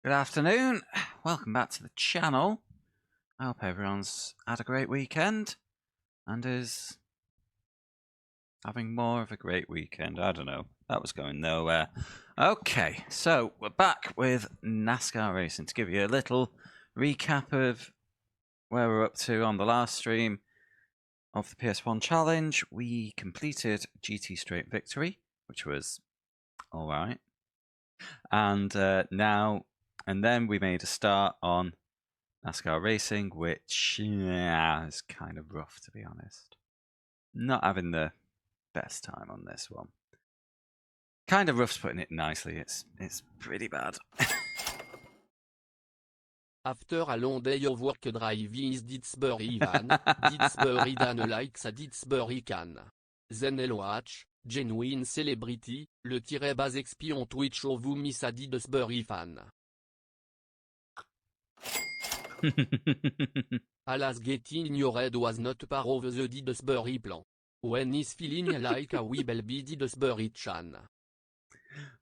Good afternoon. Welcome back to the channel. I hope everyone's had a great weekend and is having more of a great weekend. I don't know. That was going nowhere. Okay, so we're back with NASCAR racing to give you a little recap of where we're up to on the last stream of the PS1 challenge. We completed GT Straight Victory, which was all right. And then we made a start on NASCAR racing, which is kind of rough, to be honest. Not having the best time on this one. Kind of rough's putting it nicely. It's pretty bad. After a long day of work driving is Didsbury van, Didsbury Dan likes a Didsbury can. Then I'll watch, Genuine Celebrity, le _base XP on Twitch of vous miss a Didsbury fan. Alas, getting in your head was not part of the Didsbury plan. When he's feeling like a weeble be Didsbury chan.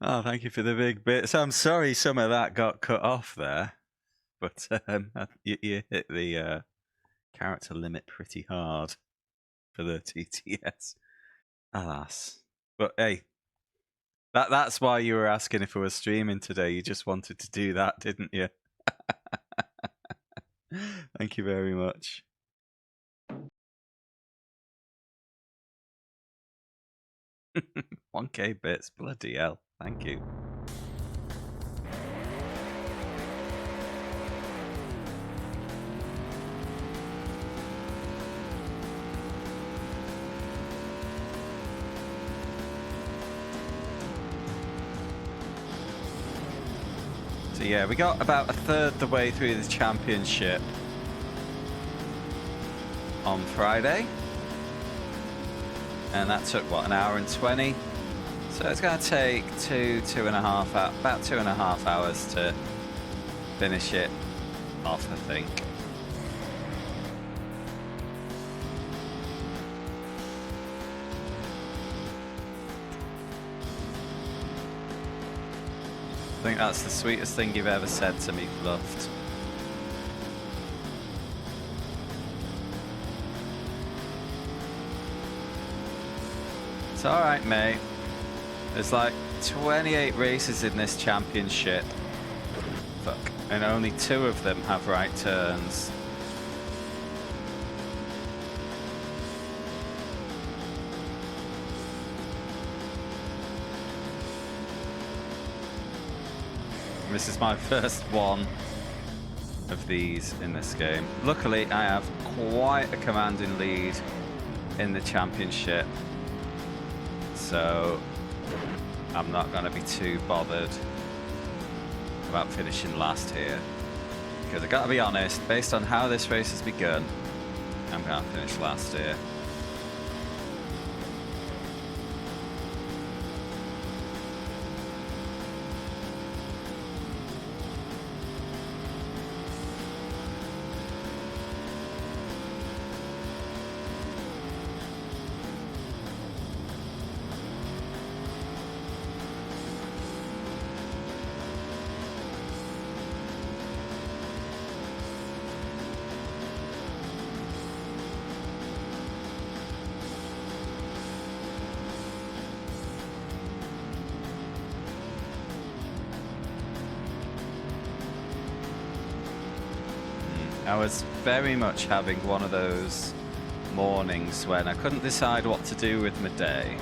Oh, thank you for the big bits. I'm sorry some of that got cut off there. But you hit the character limit pretty hard for the TTS. Alas. But hey, that's why you were asking if I was streaming today. You just wanted to do that, didn't you? Thank you very much. $1K bits, bloody hell. Thank you. So yeah, we got about a third the way through the championship on Friday. And that took, what, an hour and 20? So it's going to take about 2.5 hours to finish it off, I think. I think that's the sweetest thing you've ever said to me, Fluffed. It's alright, mate. There's like 28 races in this championship. Fuck. And only 2 of them have right turns. This is my first one of these in this game. Luckily, I have quite a commanding lead in the championship, so I'm not going to be too bothered about finishing last here. Because I got to be honest, based on how this race has begun, I'm going to finish last here. I was very much having one of those mornings when I couldn't decide what to do with my day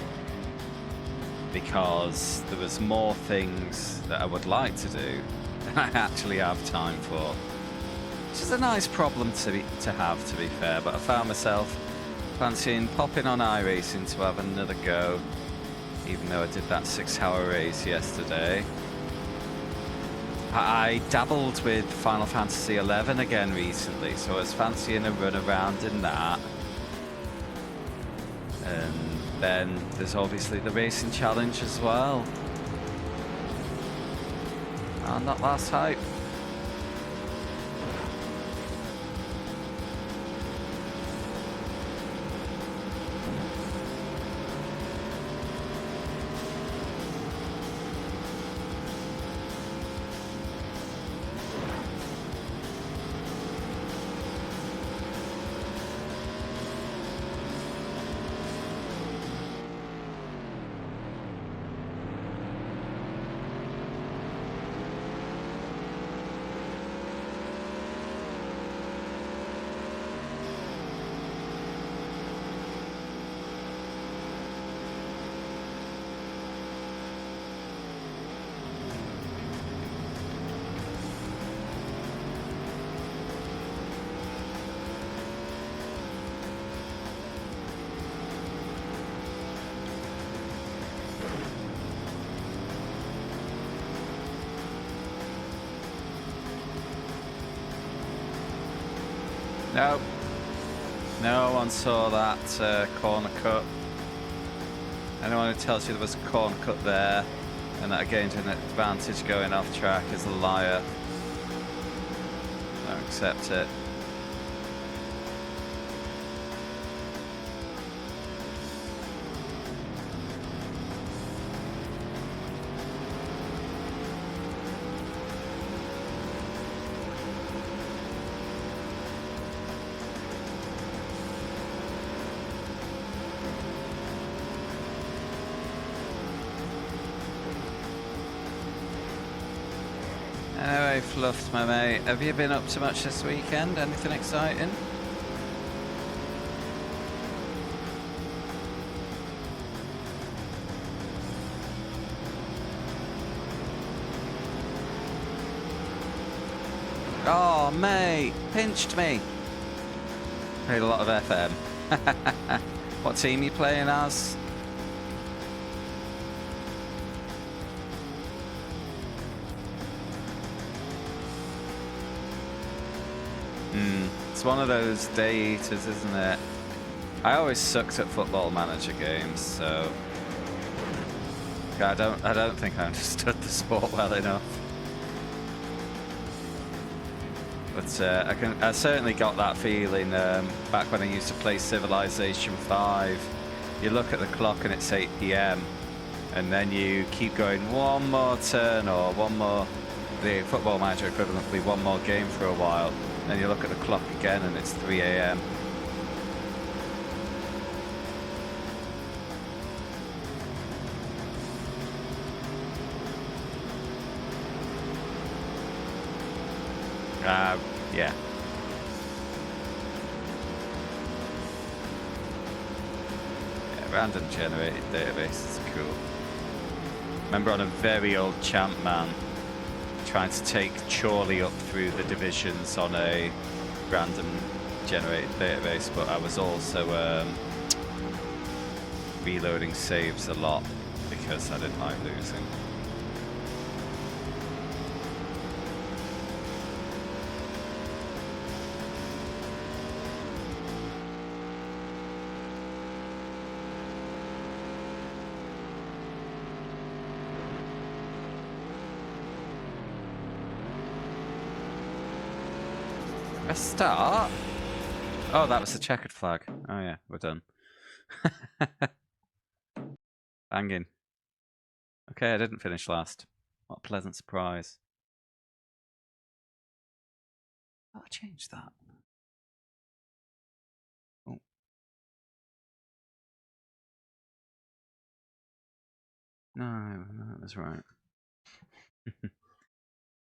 because there was more things that I would like to do than I actually have time for. Which is a nice problem to have, to be fair, but I found myself fancying popping on iRacing to have another go, even though I did that 6-hour race yesterday. I dabbled with Final Fantasy XI again recently, so I was fancying a run around in that. And then there's obviously the racing challenge as well. And that last hype. No. No one saw that corner cut. Anyone who tells you there was a corner cut there and that I gained an advantage going off track is a liar. Don't accept it. Anyway, Fluffed, my mate, have you been up to much this weekend? Anything exciting? Oh, mate, pinched me. Played a lot of FM. What team are you playing as? It's one of those day eaters, isn't it? I always sucked at Football Manager games, so I don't think I understood the sport well enough. But I certainly got that feeling back when I used to play Civilization 5. You look at the clock and it's 8 PM, and then you keep going one more turn or one more. The Football Manager equivalent would be one more game for a while. Then you look at the clock again and it's 3 AM. Yeah. Random generated database is cool. Remember on a very old Champ Man, trying to take Chorley up through the divisions on a random generated database, but I was also reloading saves a lot because I didn't like losing. A start? Oh, that was the checkered flag. Oh yeah, we're done. Banging. Okay, I didn't finish last. What a pleasant surprise. I'll change that. Oh. No, that was right.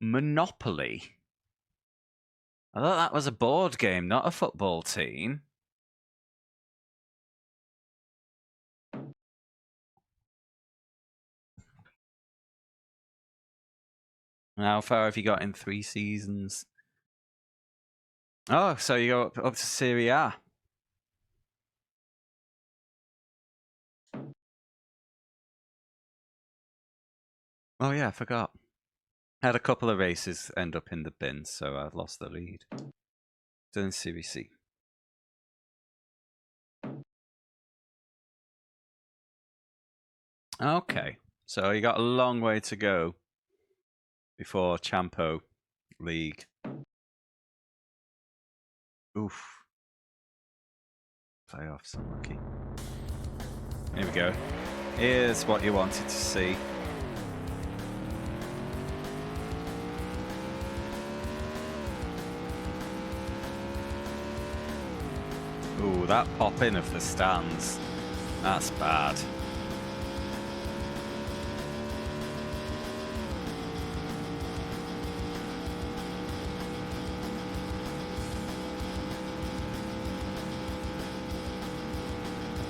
Monopoly. I thought that was a board game, not a football team. How far have you got in 3 seasons? Oh, so you go up to Serie A. Oh yeah, I forgot. I had a couple of races end up in the bin, so I've lost the lead. Still in Serie C. Okay, so you got a long way to go before Champo League. Oof. Playoffs, unlucky. Here we go. Here's what you wanted to see. Ooh, that pop-in of the stands. That's bad.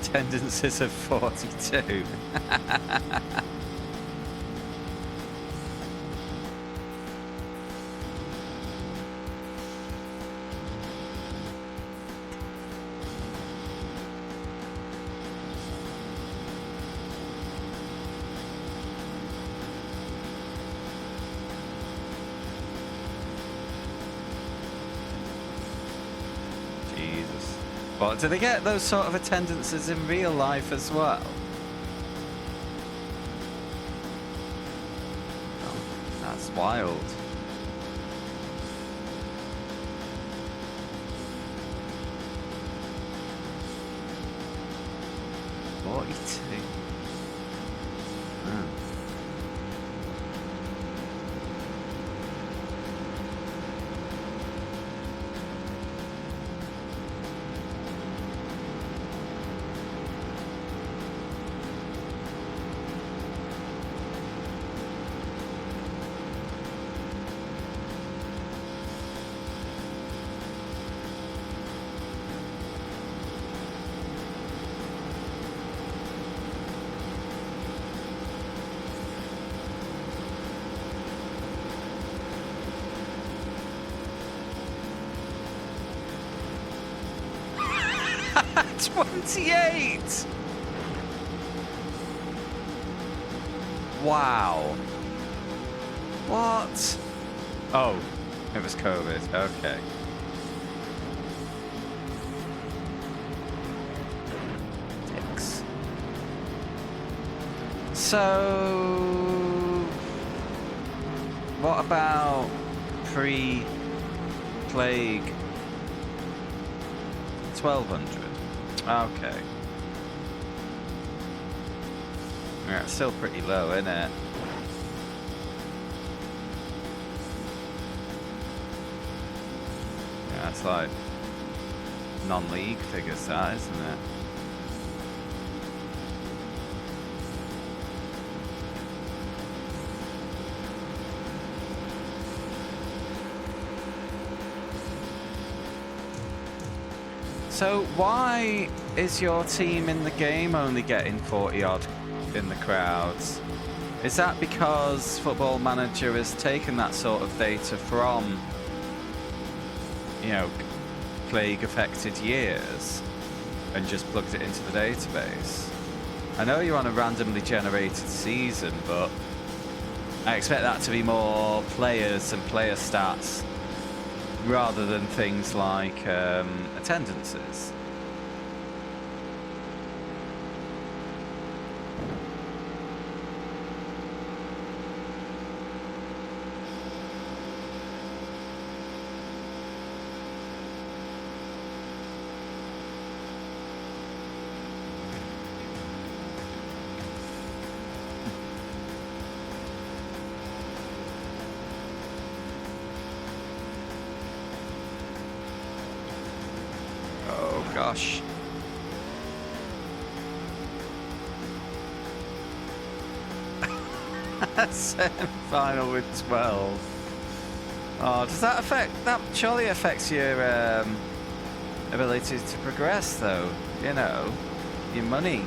Attendances of 42. But do they get those sort of attendances in real life as well? Oh, that's wild. Huh. 28! Wow. What? Oh, it was COVID. Okay. Dicks. So, what about pre-plague 1200? Okay. Yeah, it's still pretty low, isn't it? Yeah, it's like non-league figures, that, isn't it? So why is your team in the game only getting 40 odd in the crowds? Is that because Football Manager has taken that sort of data from, you know, plague affected years and just plugged it into the database? I know you're on a randomly generated season, but I expect that to be more players and player stats rather than things like attendances. Gosh. Semi-final with 12. Oh, does that affect... That surely affects your ability to progress, though. You know, your money.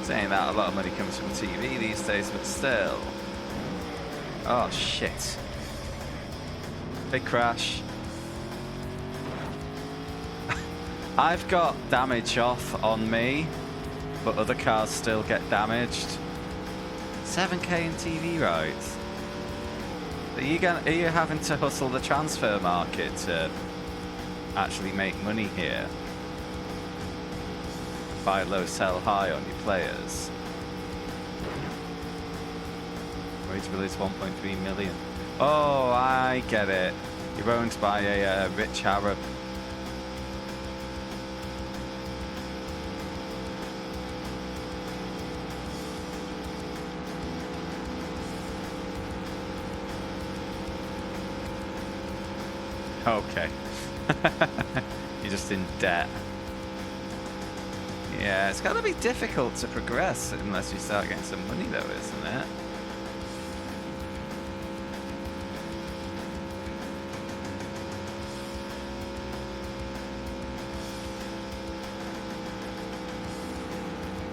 Saying that a lot of money comes from TV these days, but still. Oh, shit. Big crash. I've got damage off on me, but other cars still get damaged. 7k in TV rights. Are you having to hustle the transfer market to actually make money here? Buy low, sell high on your players. Ready to release 1.3 million. Oh, I get it. You're owned by a rich Arab. Okay. You're just in debt. Yeah, it's gotta be difficult to progress unless you start getting some money though, isn't it?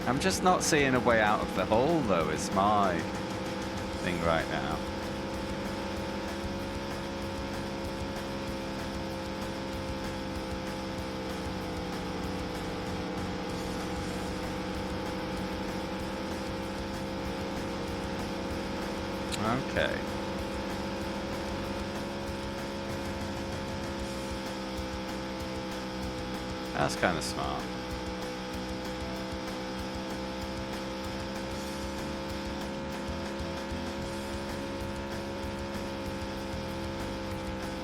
I'm just not seeing a way out of the hole though, is my thing right now. Okay. That's kind of smart.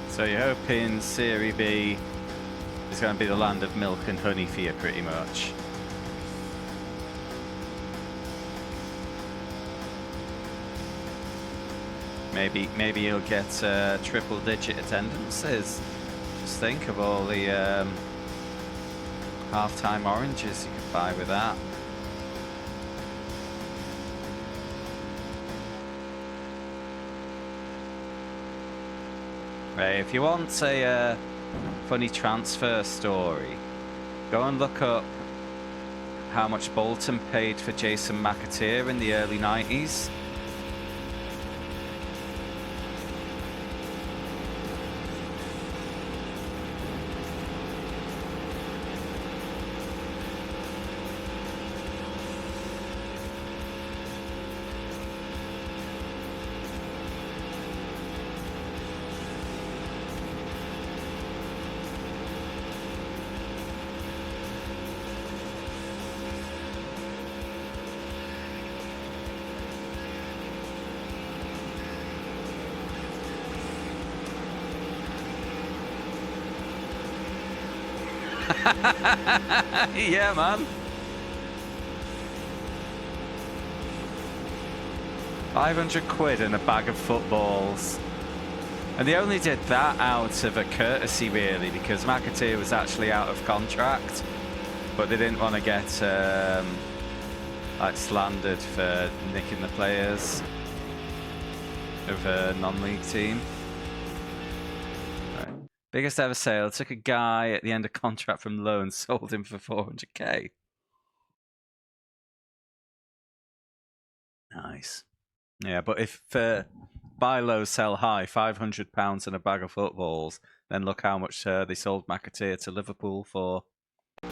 So you're hoping Serie B is going to be the land of milk and honey for you, pretty much. Maybe you'll get triple-digit attendances. Just think of all the half-time oranges you could buy with that. Right, if you want a funny transfer story, go and look up how much Bolton paid for Jason McAteer in the early 90s. Yeah, man. 500 quid and a bag of footballs. And they only did that out of a courtesy, really, because McAteer was actually out of contract. But they didn't want to get like slandered for nicking the players of a non-league team. Right. Biggest ever sale. Took a guy at the end of contract from loan, sold him for 400k. Nice. Yeah, but if buy low, sell high, £500 and a bag of footballs, then look how much they sold McAteer to Liverpool for. I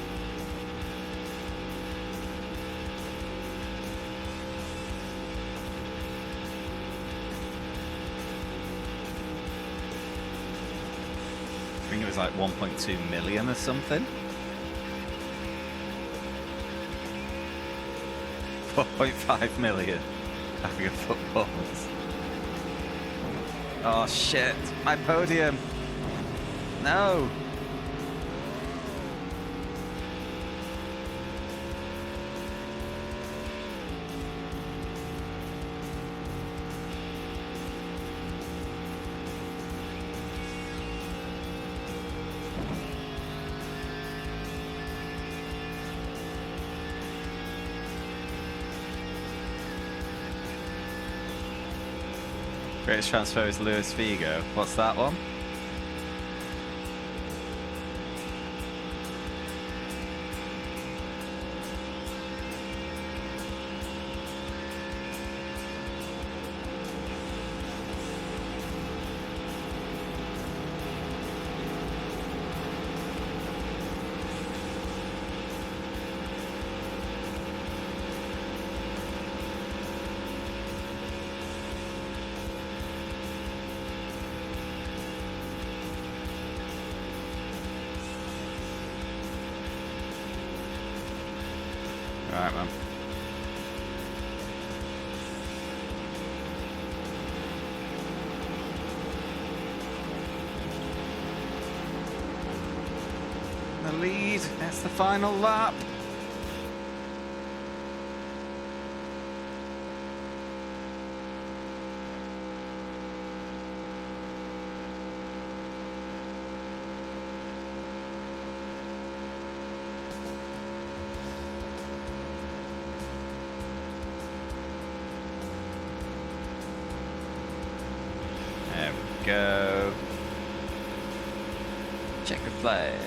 think it was like 1.2 million or something. 4.5 million. Bag of footballs. Oh shit, my podium. No. Greatest transfer is Luis Figo. What's that one? Right, man. The lead. That's the final lap. There we go. Check the flag.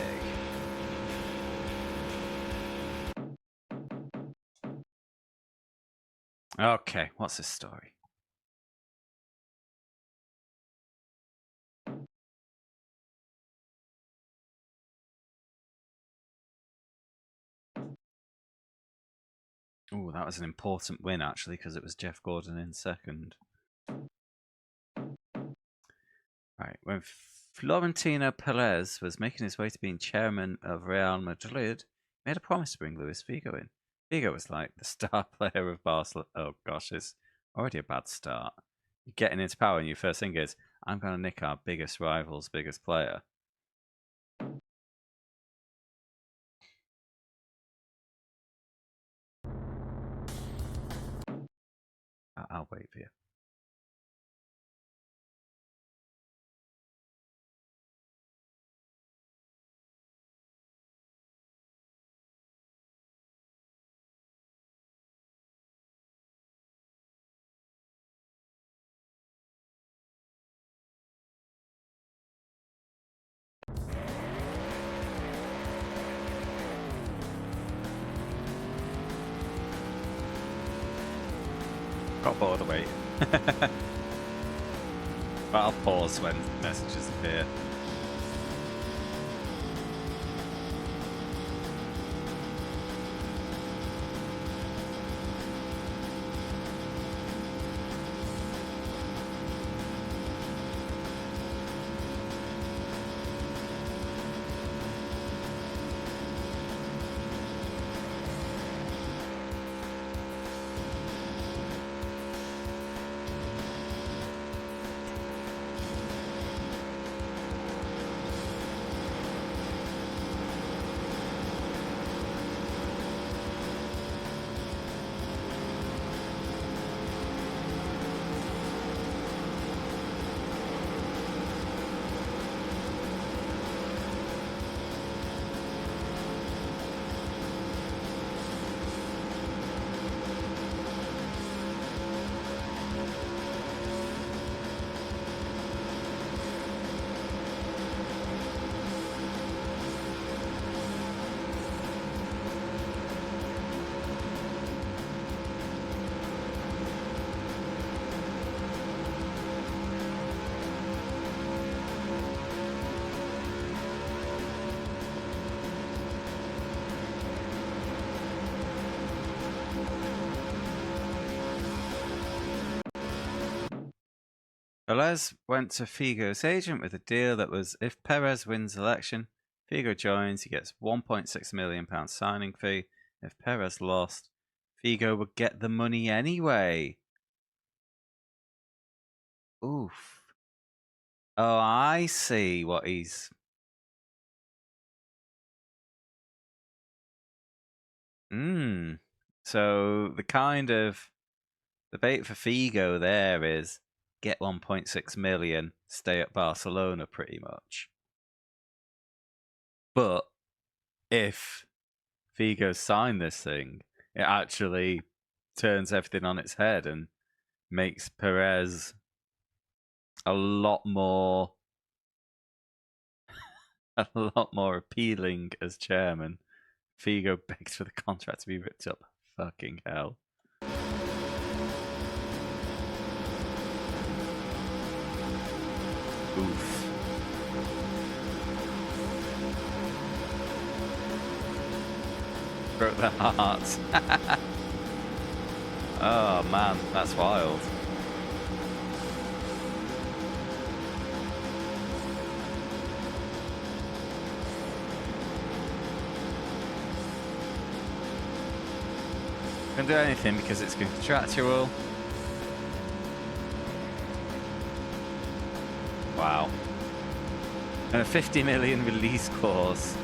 Okay, what's this story? Oh, that was an important win, actually, because it was Jeff Gordon in second. Right, when Florentino Perez was making his way to being chairman of Real Madrid. He made a promise to bring Luis Figo in. Figo was like the star player of Barcelona. Oh gosh, it's already a bad start. You're getting into power, and your first thing is, I'm going to nick our biggest rival's biggest player. I'll wait for you. Got bored of waiting. But I'll pause when messages appear. Perez went to Figo's agent with a deal that was, if Perez wins election, Figo joins, he gets £1.6 million signing fee. If Perez lost, Figo would get the money anyway. Oof. Oh, I see what he's... So the bait for Figo there is get 1.6 million, stay at Barcelona pretty much. But if Figo signed this thing, it actually turns everything on its head and makes Perez a lot more appealing as chairman. Figo begged for the contract to be ripped up. Fucking hell. Oof. Broke their hearts. Oh man, that's wild. Can't do anything because it's contractual. Wow. And a 50 million release clause.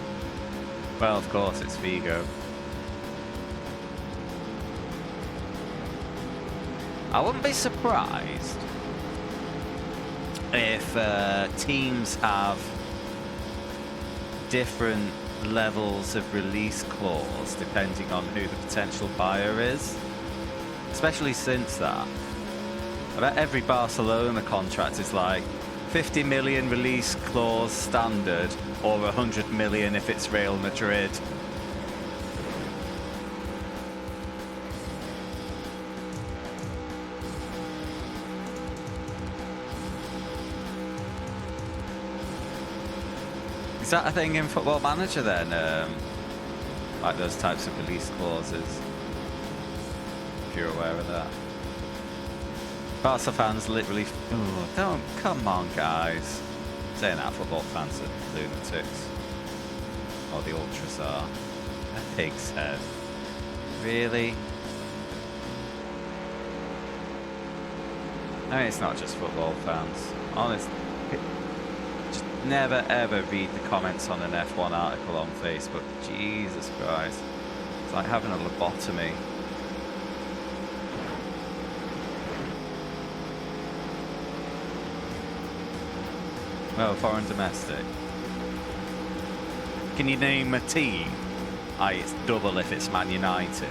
Well, of course, it's Figo. I wouldn't be surprised if teams have different levels of release clause depending on who the potential buyer is. Especially since that. I bet every Barcelona contract is like 50 million release clause standard or 100 million if it's Real Madrid. Is that a thing in Football Manager then? Like those types of release clauses? If you're aware of that. Barca fans literally... Oh, don't... Come on, guys. saying that football fans are lunatics. Or the ultras are. A pig's head. Really? I mean, it's not just football fans. Honestly, just never ever read the comments on an F1 article on Facebook. Jesus Christ. It's like having a lobotomy. Well, foreign domestic. Can you name a team? Aye, it's double if it's Man United.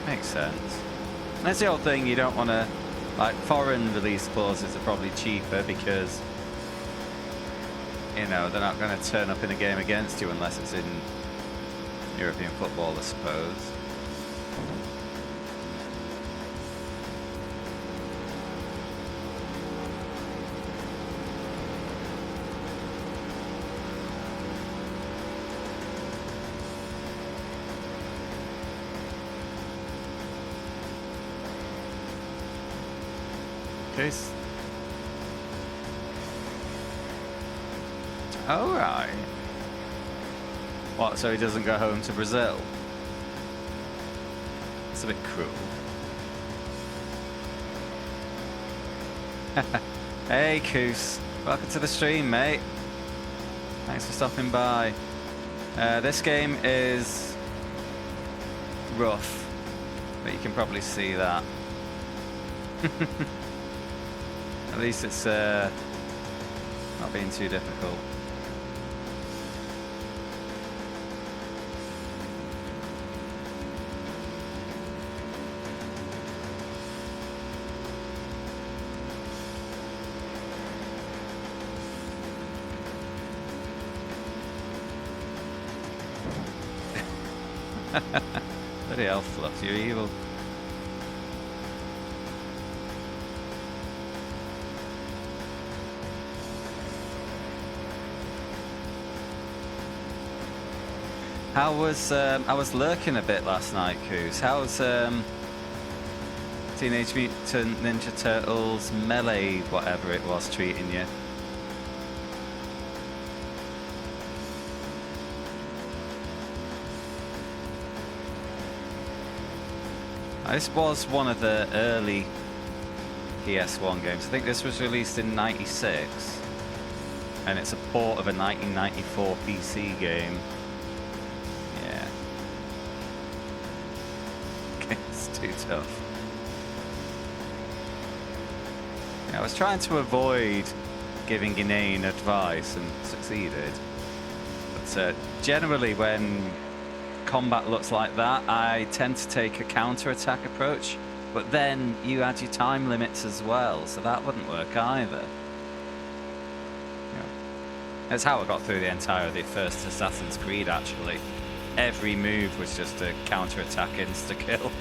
Yeah. Makes sense. That's the old thing, you don't want to... Like, foreign release clauses are probably cheaper because... You know, they're not going to turn up in a game against you unless it's in European football, I suppose. Okay. Oh, right. What, so he doesn't go home to Brazil? It's a bit cruel. Hey, Koos. Welcome to the stream, mate. Thanks for stopping by. This game is rough, but you can probably see that. At least it's not being too difficult. Bloody hell, Fluff, you're evil. How was I was lurking a bit last night, Coos. How's Teenage Mutant Ninja Turtles Melee, whatever it was, treating you? This was one of the early PS1 games. I think this was released in '96, and it's a port of a 1994 PC game. Yeah. It's too tough. Yeah, I was trying to avoid giving inane advice and succeeded. But generally when combat looks like that, I tend to take a counter-attack approach, but then you add your time limits as well, so that wouldn't work either. Yeah. That's how I got through the entire of the first Assassin's Creed, actually. Every move was just a counter-attack insta-kill.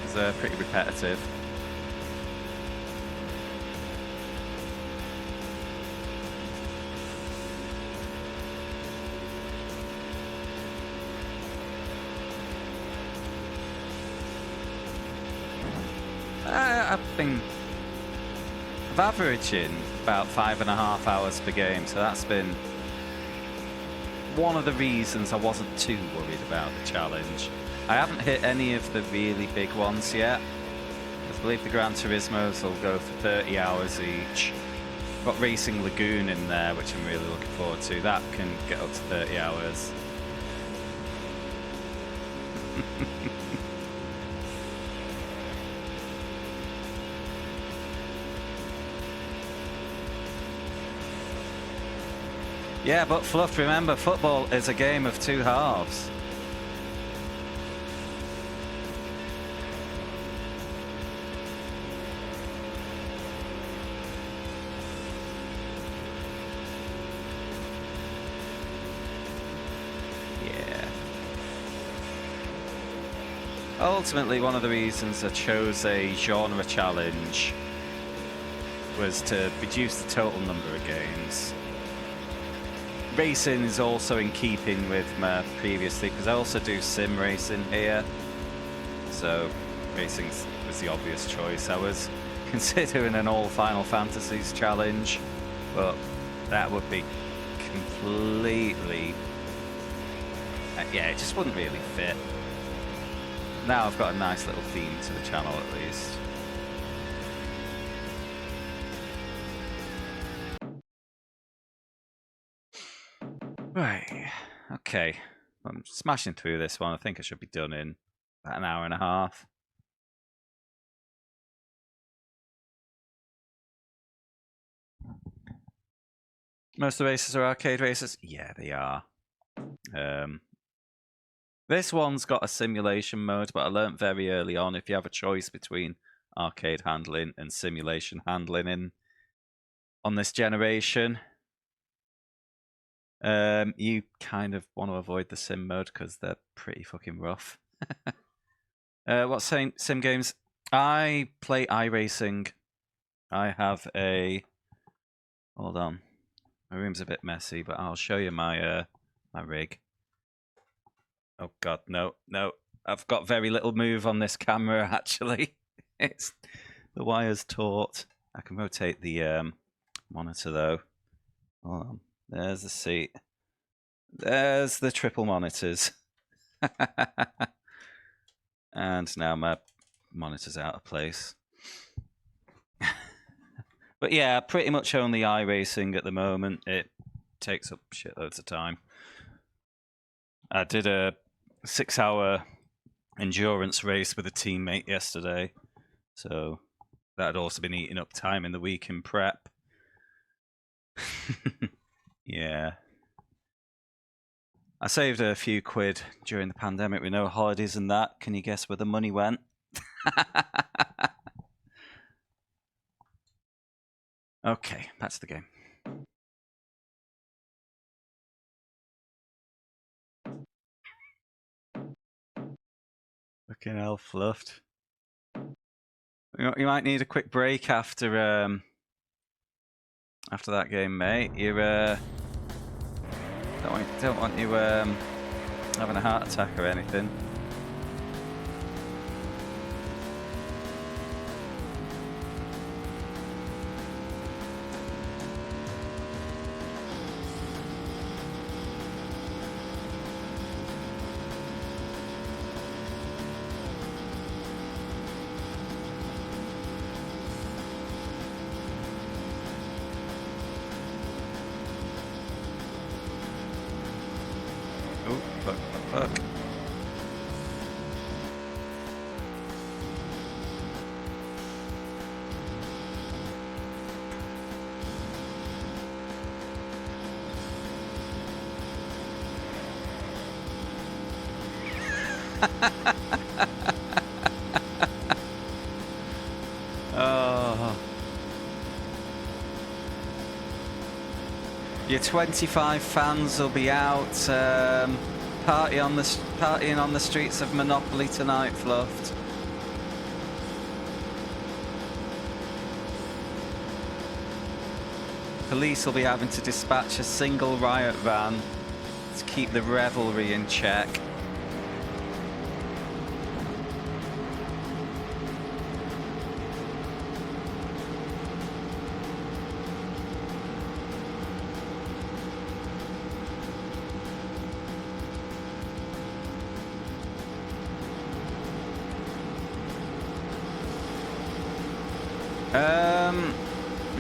It's pretty repetitive. I've been averaging about 5.5 hours per game, so that's been one of the reasons I wasn't too worried about the challenge. I haven't hit any of the really big ones yet. I believe the Gran Turismos will go for 30 hours each. I've got Racing Lagoon in there, which I'm really looking forward to. That can get up to 30 hours. Yeah, but Fluff, remember, football is a game of two halves. Yeah. Ultimately, one of the reasons I chose a genre challenge was to reduce the total number of games. Racing is also in keeping with my previously, because I also do sim racing here. So racing was the obvious choice. I was considering an all Final Fantasies challenge, but that would be completely... yeah, it just wouldn't really fit. Now I've got a nice little theme to the channel at least. Right, okay. I'm smashing through this one. I think I should be done in about an hour and a half. Most of the races are arcade races? Yeah, they are. This one's got a simulation mode, but I learnt very early on if you have a choice between arcade handling and simulation handling on this generation, you kind of want to avoid the sim mode because they're pretty fucking rough. What sim games? I play iRacing. I have a... Hold on. My room's a bit messy, but I'll show you my my rig. Oh god, no. I've got very little move on this camera, actually. It's the wire's taut. I can rotate the monitor, though. Hold on. There's the seat. There's the triple monitors. And now my monitor's out of place. But yeah, pretty much only iRacing at the moment. It takes up shitloads of time. I did a 6-hour endurance race with a teammate yesterday, so that had also been eating up time in the week in prep. Yeah. I saved a few quid during the pandemic with no holidays and that. Can you guess where the money went? Okay, back to the game. Fucking hell, fluffed. You might need a quick break after that game, mate. You don't want you having a heart attack or anything. Oh, fuck. Oh. Your 25 fans will be out partying on the streets of Monopoly tonight, Fluffed. Police will be having to dispatch a single riot van to keep the revelry in check.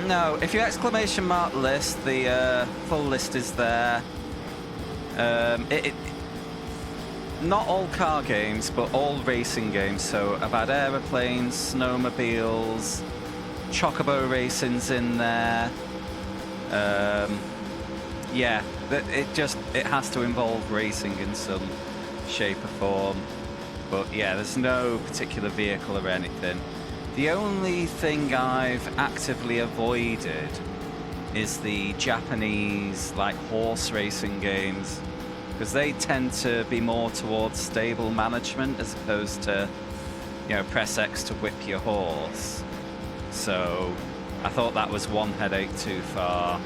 No, if you exclamation mark list, the full list is there. Not all car games, but all racing games. So I've had aeroplanes, snowmobiles, chocobo racing's in there. Yeah, it has to involve racing in some shape or form. But yeah, there's no particular vehicle or anything. The only thing I've actively avoided is the Japanese like horse racing games, because they tend to be more towards stable management as opposed to, you know, press X to whip your horse. So I thought that was one headache too far.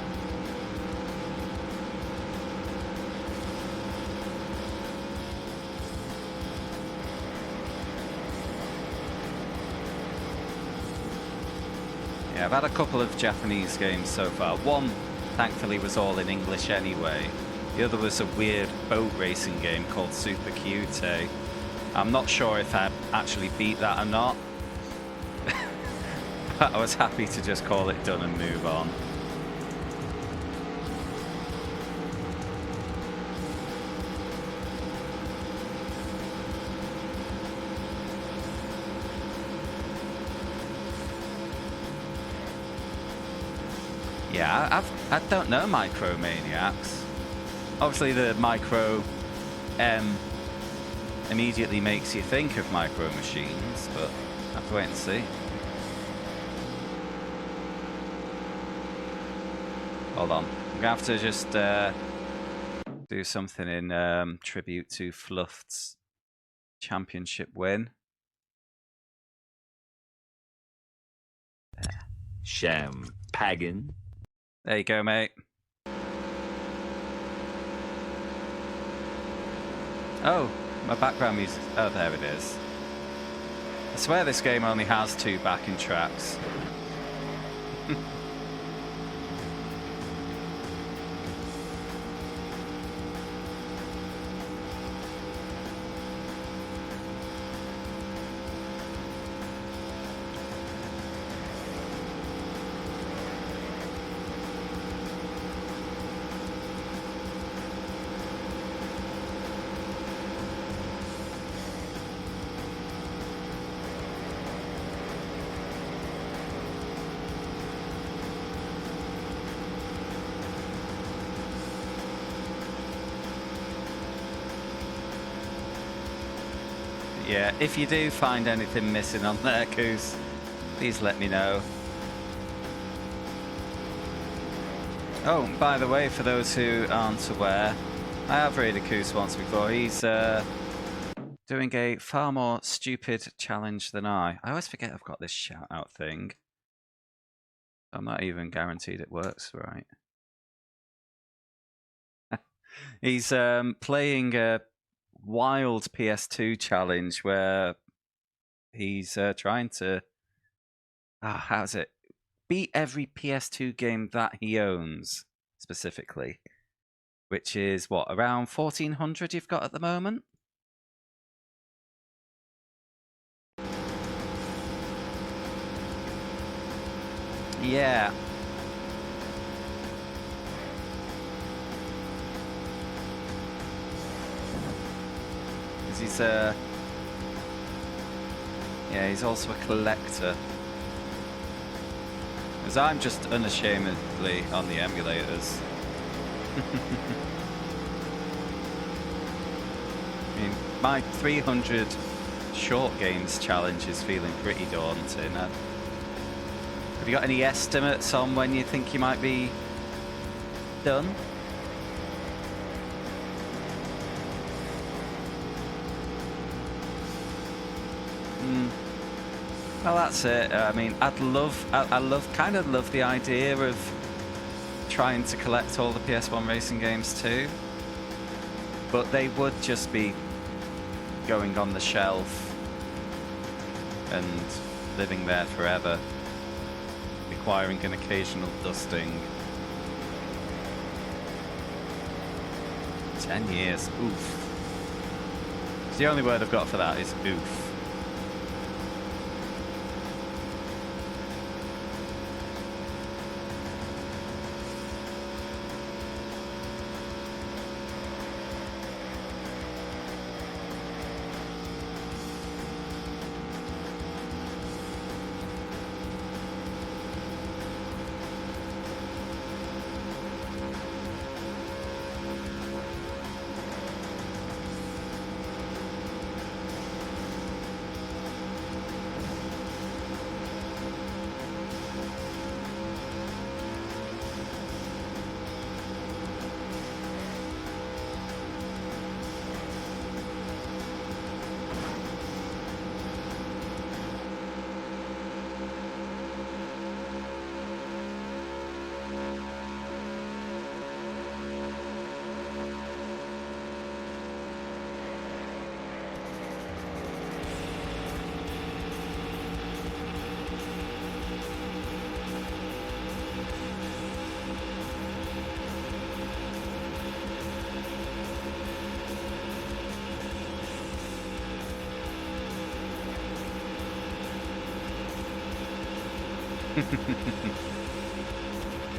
Yeah, I've had a couple of Japanese games so far. One, thankfully, was all in English anyway. The other was a weird boat racing game called Super Cute. I'm not sure if I actually beat that or not. But I was happy to just call it done and move on. Yeah, I don't know Micromaniacs. Obviously the Micro M immediately makes you think of Micro Machines, but I have to wait and see. Hold on, I'm gonna have to just do something in tribute to Fluff's championship win. Champagne. There you go, mate. Oh, my background music. Oh, there it is. I swear this game only has 2 backing tracks. Yeah, if you do find anything missing on there, Coos, please let me know. Oh, by the way, for those who aren't aware, I have raided Coos once before. He's doing a far more stupid challenge than I always forget I've got this shout out thing. I'm not even guaranteed it works right. He's playing a wild PS2 challenge where he's trying to how's it beat every PS2 game that he owns specifically, which is what, around 1400 you've got at the moment. Yeah. He's yeah, he's also a collector. Because I'm just unashamedly on the emulators. I mean, my 300 short games challenge is feeling pretty daunting. Have you got any estimates on when you think you might be done? Well, that's it. I mean, I kind of love the idea of trying to collect all the PS1 racing games too, but they would just be going on the shelf and living there forever, requiring an occasional dusting. 10 years, oof. The only word I've got for that is oof.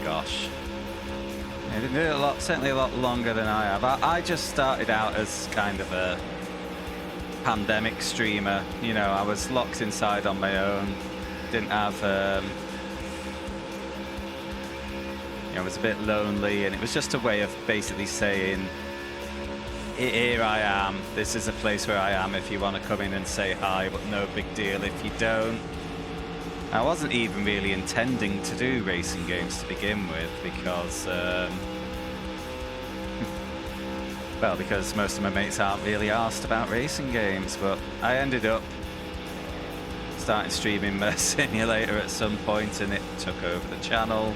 Gosh. Yeah, they did it certainly a lot longer than I have. I just started out as kind of a pandemic streamer. You know, I was locked inside on my own. Didn't have, I was a bit lonely, and it was just a way of basically saying, here I am, this is a place where I am if you want to come in and say hi, but no big deal if you don't. I wasn't even really intending to do racing games to begin with, because well, because most of my mates aren't really asked about racing games, but I ended up starting streaming Simulator at some point, and it took over the channel.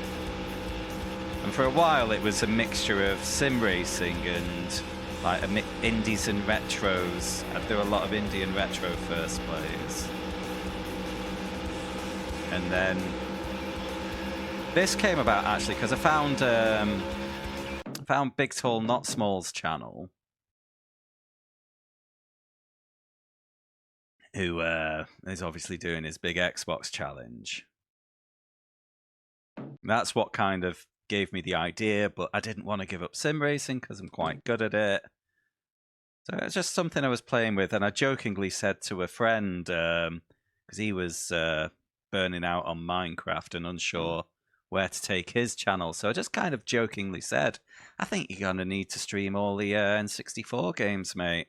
And for a while it was a mixture of sim racing and like indies and retros. I do a lot of indie and retro first plays. And then this came about actually because I found Big Tall Not Small's channel, who is obviously doing his big Xbox challenge. That's what kind of gave me the idea, but I didn't want to give up sim racing because I'm quite good at it. So it's just something I was playing with, and I jokingly said to a friend, because he was burning out on Minecraft and unsure where to take his channel, so I just kind of jokingly said, I think you're going to need to stream all the N64 games, mate.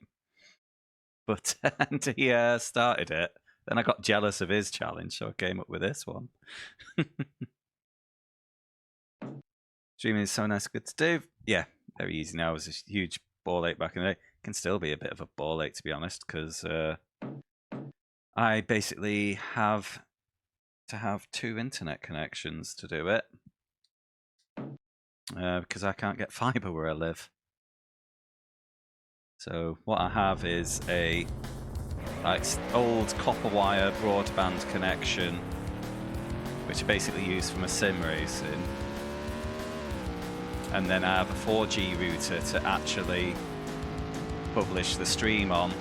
But and he started it. Then I got jealous of his challenge, so I came up with this one. Streaming is so nice, good to do. Yeah, very easy now. I was a huge ball ache back in the day. Can still be a bit of a ball ache, to be honest, because I basically have to have 2 internet connections to do it, because I can't get fiber where I live. So what I have is a old copper wire broadband connection, which I basically use for my sim racing. And then I have a 4G router to actually publish the stream on.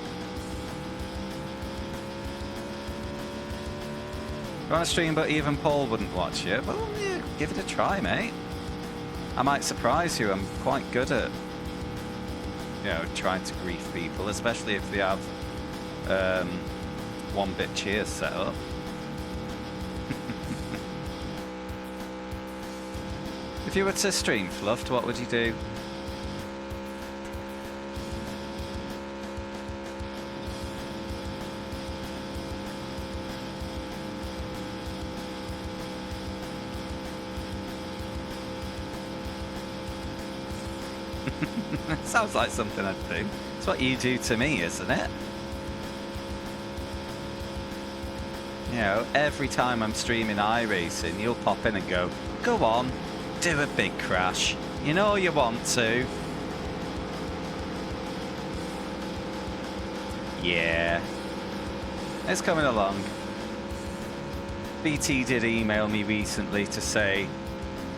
You want to stream but even Paul wouldn't watch it? Well, yeah, give it a try, mate. I might surprise you. I'm quite good at, trying to grief people, especially if they have 1-bit cheers set up. If you were to stream Fluffed, what would you do? Sounds like something I'd do. It's what you do to me, isn't it? You know, every time I'm streaming iRacing, you'll pop in and go on, do a big crash. You know you want to. Yeah. It's coming along. BT did email me recently to say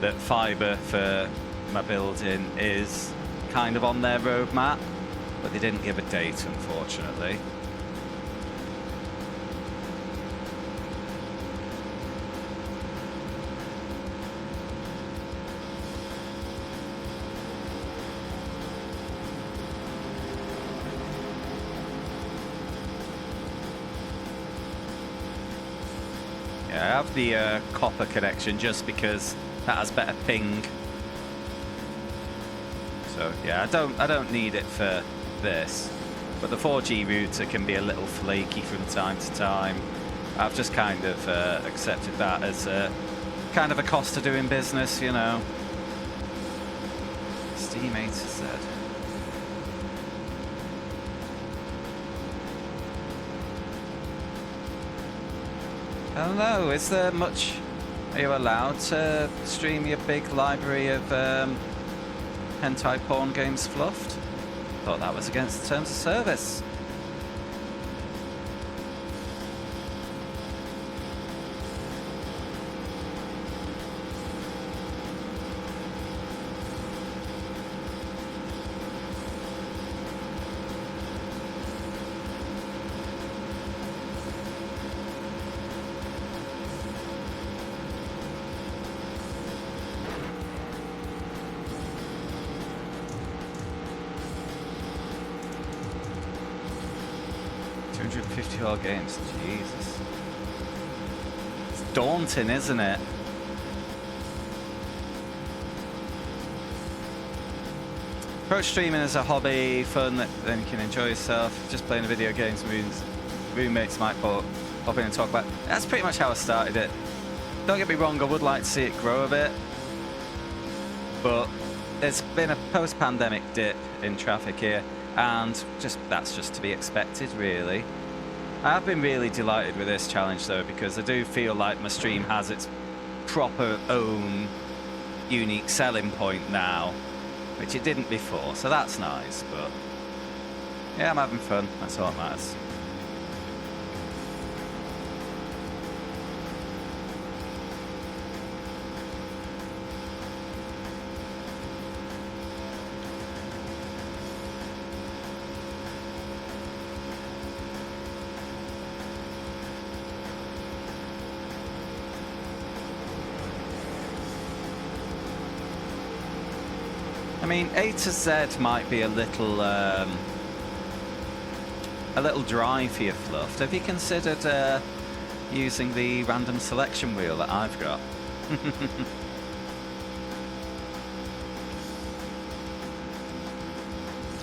that fibre for my building is kind of on their roadmap, but they didn't give a date, unfortunately. Yeah, I have the copper connection just because that has better ping. So yeah, I don't need it for this, but the 4G router can be a little flaky from time to time. I've just kind of accepted that as a kind of a cost of doing business, you know. Steam8 said. I don't know, is there much... Are you allowed to stream your big library of hentai porn games Fluffed? Thought that was against the terms of service. 254 games. Jesus. It's daunting, isn't it? Approach streaming as a hobby, fun, then you can enjoy yourself. Just playing the video games means roommates might pop in and talk about. That's pretty much how I started it. Don't get me wrong, I would like to see it grow a bit, but there's been a post-pandemic dip in traffic here, and that's just to be expected, really. I have been really delighted with this challenge, though, because I do feel like my stream has its proper own unique selling point now, which it didn't before, so that's nice, but yeah, I'm having fun, that's all that matters. I mean, A to Z might be a little dry for you, Fluff. Have you considered using the random selection wheel that I've got?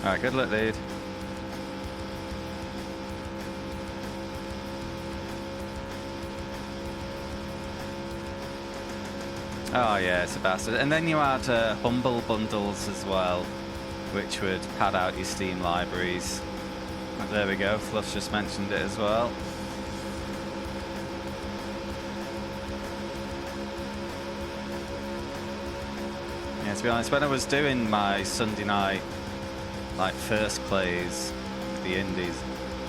Alright, good luck, dude. Oh yeah, it's a bastard. And then you add Humble bundles as well, which would pad out your Steam libraries. And there we go, Fluff's just mentioned it as well. Yeah, to be honest, when I was doing my Sunday night, like, first plays, the indies,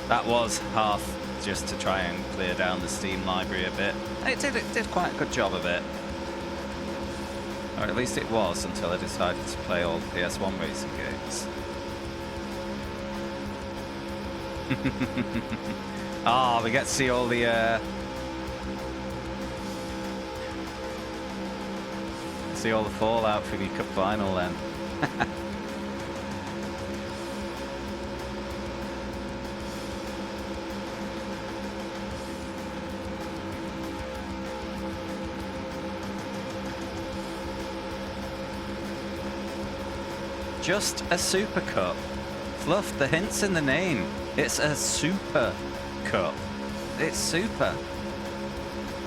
that was half just to try and clear down the Steam library a bit. And it did quite a good job of it. Or at least it was, until I decided to play all the PS1 racing games. Ah, we get to see all the see all the fallout from your cup final then. Just a Super Cup. Fluff, the hint's in the name. It's a Super Cup. It's super.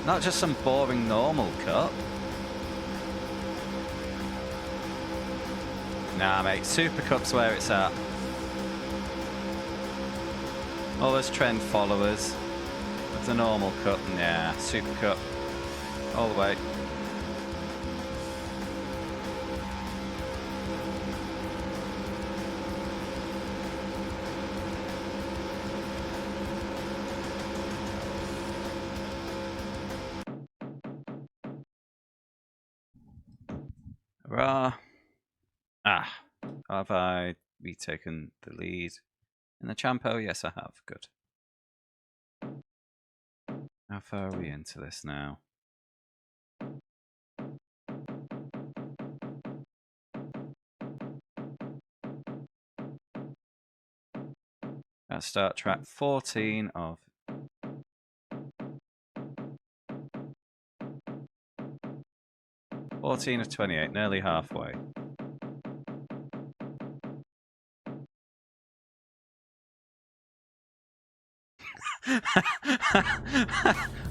Not just some boring normal cup. Nah, mate, Super Cup's where it's at. All those trend followers. With the normal cup, nah, Super Cup. All the way. Hurrah. Ah, have I retaken the lead in the Champo? Yes, I have. Good. How far are we into this now? Let's start track 14 of 28, nearly halfway.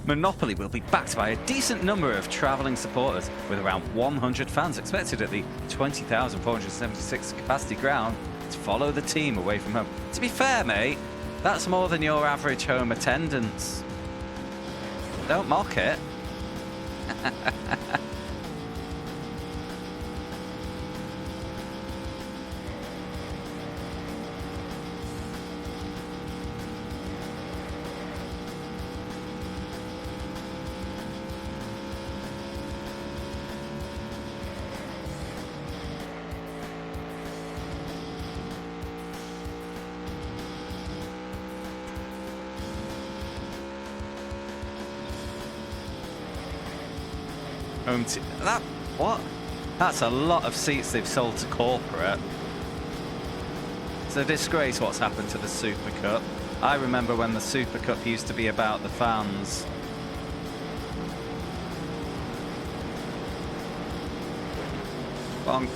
Monopoly will be backed by a decent number of travelling supporters, with around 100 fans expected at the 20,476 capacity ground to follow the team away from home. To be fair, mate, that's more than your average home attendance. Don't mock it. What? That's a lot of seats they've sold to corporate. It's a disgrace what's happened to the Super Cup. I remember when the Super Cup used to be about the fans. Bonk.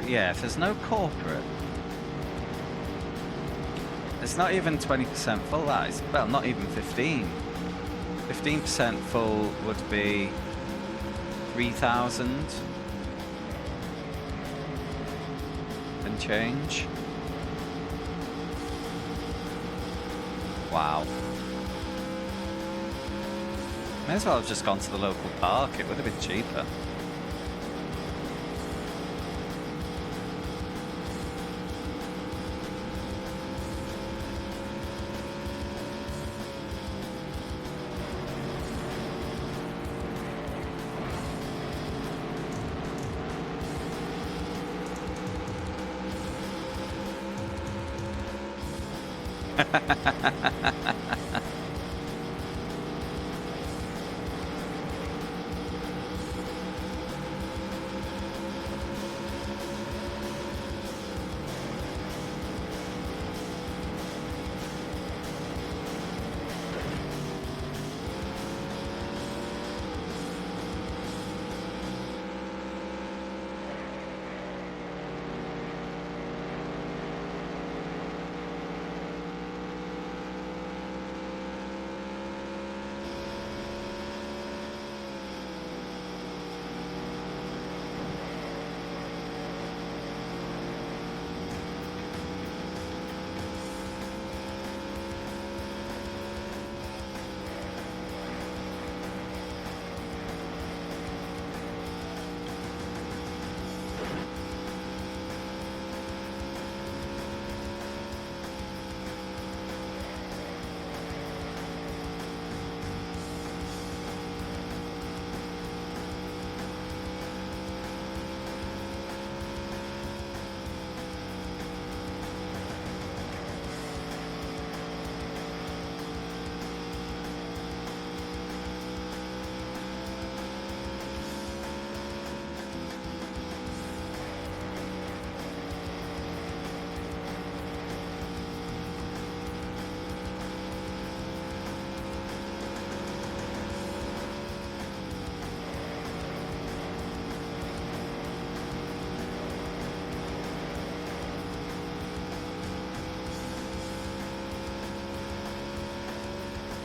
Yeah, if there's no corporate, it's not even 20% full, that is. Well, not even 15. 15% full would be 3,000 and change. Wow. May as well have just gone to the local park, it would have been cheaper.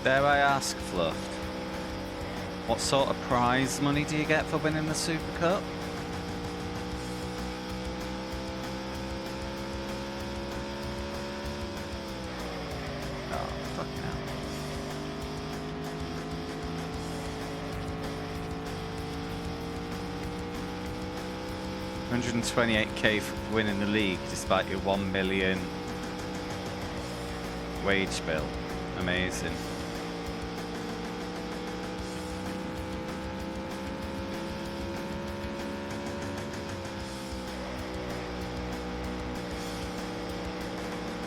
Dare I ask, Fluff, what sort of prize money do you get for winning the Super Cup? Oh, fucking hell. $128k for winning the league despite your 1 million wage bill. Amazing.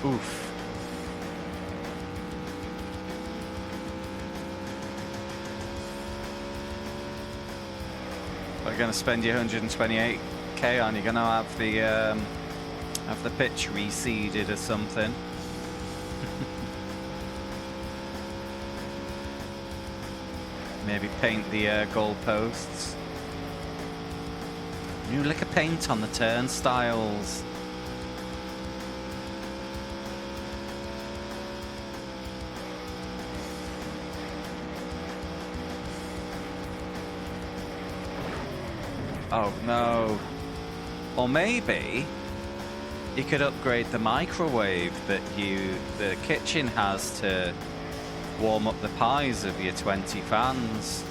Oof. What are you going to spend your 128k on? You're going to have the pitch reseeded or something. Maybe paint the goalposts. New lick of paint on the turnstiles. Oh no. Or maybe you could upgrade the microwave that the kitchen has to warm up the pies of your 20 fans.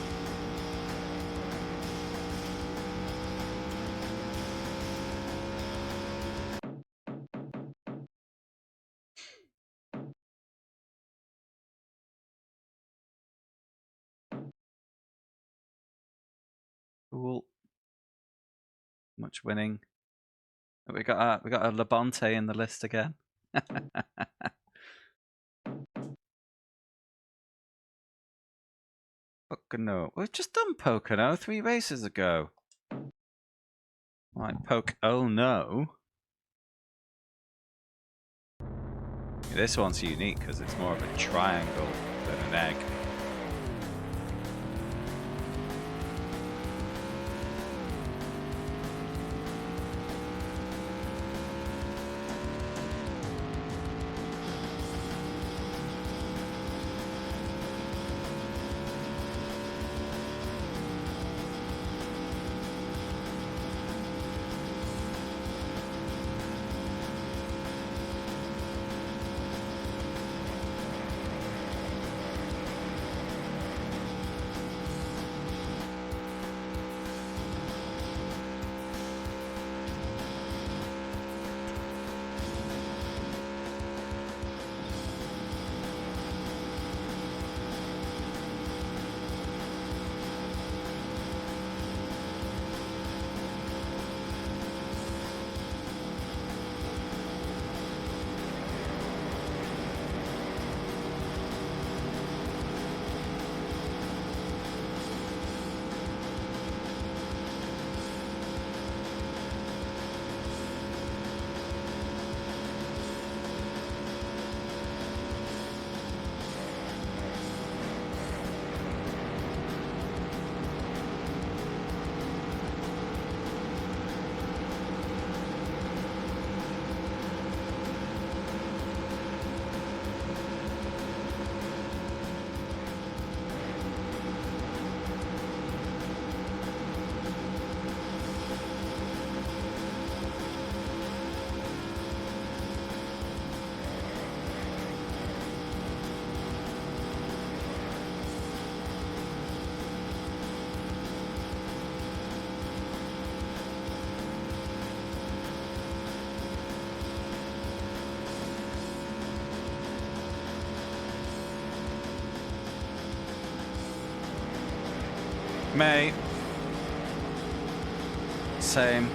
Cool. Much winning. We got a Labonte in the list again. Pocono. We've just done Pocono 3 races ago. Right, oh no. This one's unique because it's more of a triangle than an egg. May. Same.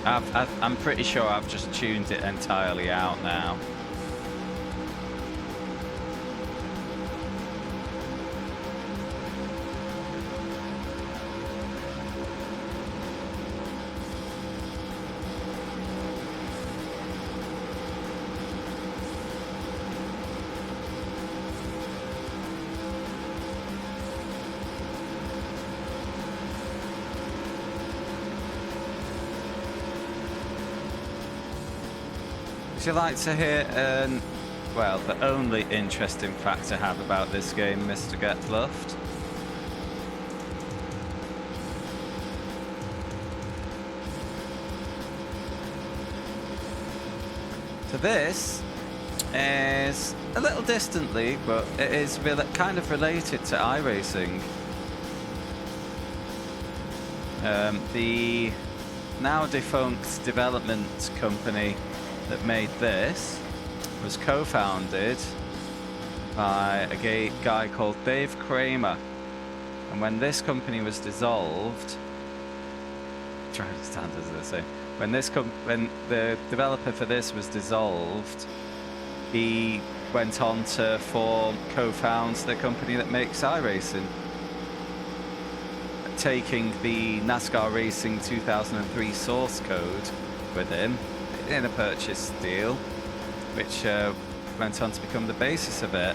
I'm pretty sure I've just tuned it entirely out now. Would you like to hear, well, the only interesting fact I have about this game, Mr. Getluft? So this is a little distantly, but it is kind of related to iRacing. The now defunct development company that made this was co-founded by a guy called Dave Kramer, and when this company was dissolved, trying to stand as they say, when the developer for this was dissolved, he went on to co-found the company that makes iRacing, taking the NASCAR Racing 2003 source code with him in a purchase deal, which went on to become the basis of it.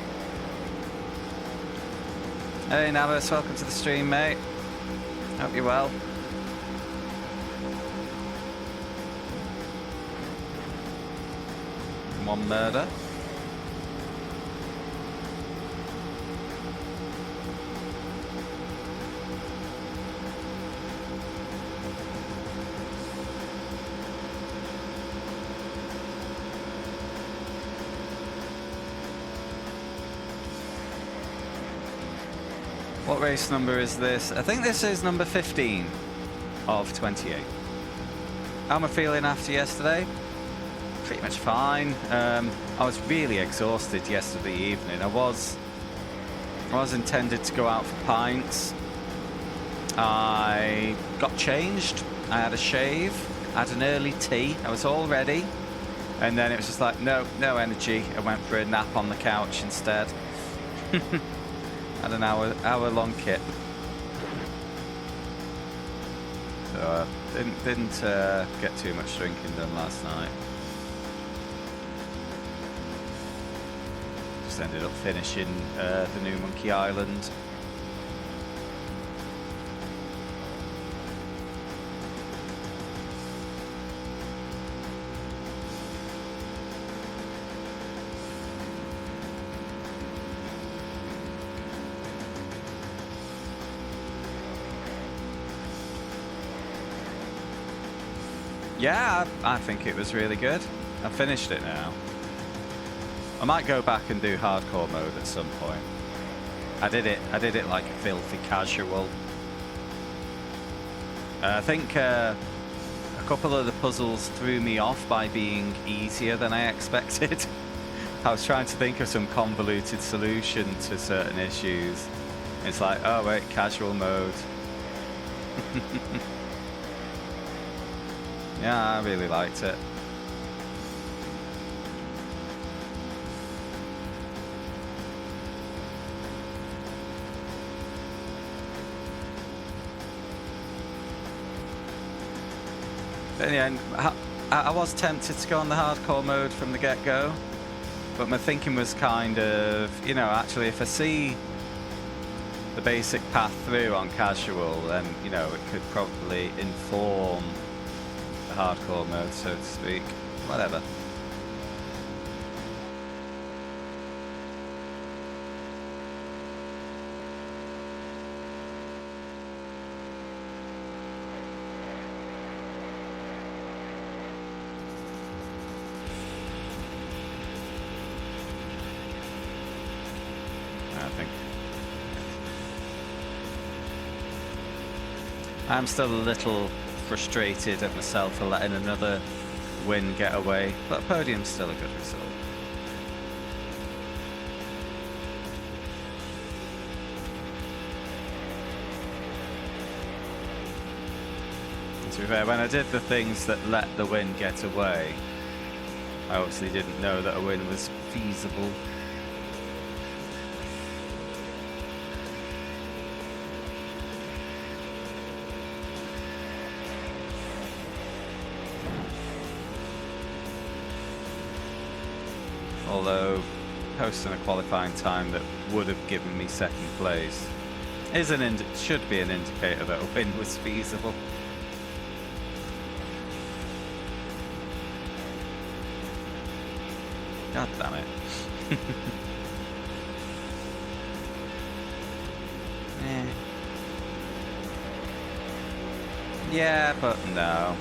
Hey Navas, welcome to the stream, mate. Hope you're well. One murder. What race number is this? I think this is number 15 of 28. How am I feeling after yesterday? Pretty much fine. I was really exhausted yesterday evening. I was intended to go out for pints. I got changed. I had a shave. I had an early tea. I was all ready. And then it was just like, no energy. I went for a nap on the couch instead. Had an hour-long kit. So didn't get too much drinking done last night. Just ended up finishing the new Monkey Island. Yeah, I think it was really good. I finished it now. I might go back and do hardcore mode at some point. I did it like a filthy casual. I think a couple of the puzzles threw me off by being easier than I expected. I was trying to think of some convoluted solution to certain issues. It's like, oh wait, casual mode. Yeah, I really liked it. But in the end, I was tempted to go on the hardcore mode from the get-go, but my thinking was kind of, you know, actually if I see the basic path through on casual, then, you know, it could probably inform the hardcore mode, so to speak. Whatever. I think I'm still a little frustrated at myself for letting another win get away, but a podium's still a good result. To be fair, when I did the things that let the win get away, I obviously didn't know that a win was feasible. Although posting a qualifying time that would have given me second place is should be an indicator that a win was feasible. God damn it. Yeah, but no.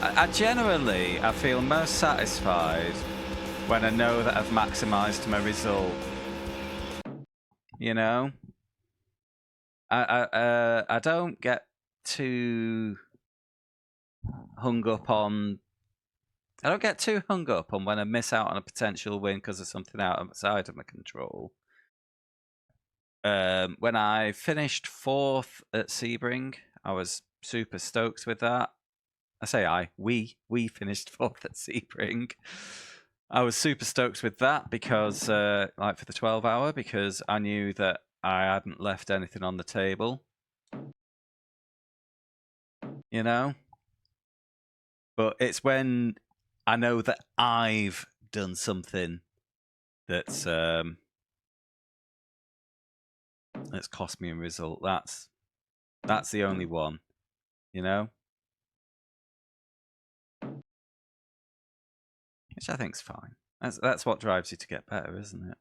I generally feel most satisfied when I know that I've maximised my result. You know? I don't get too hung up on... I don't get too hung up on when I miss out on a potential win because of something outside of my control. When I finished 4th at Sebring, I was super stoked with that. I say we finished 4th at Sebring. I was super stoked with that because, like for the 12 hour, because I knew that I hadn't left anything on the table. You know? But it's when I know that I've done something that's that's cost me a result. That's the only one, you know? Which I think's fine. That's what drives you to get better, isn't it?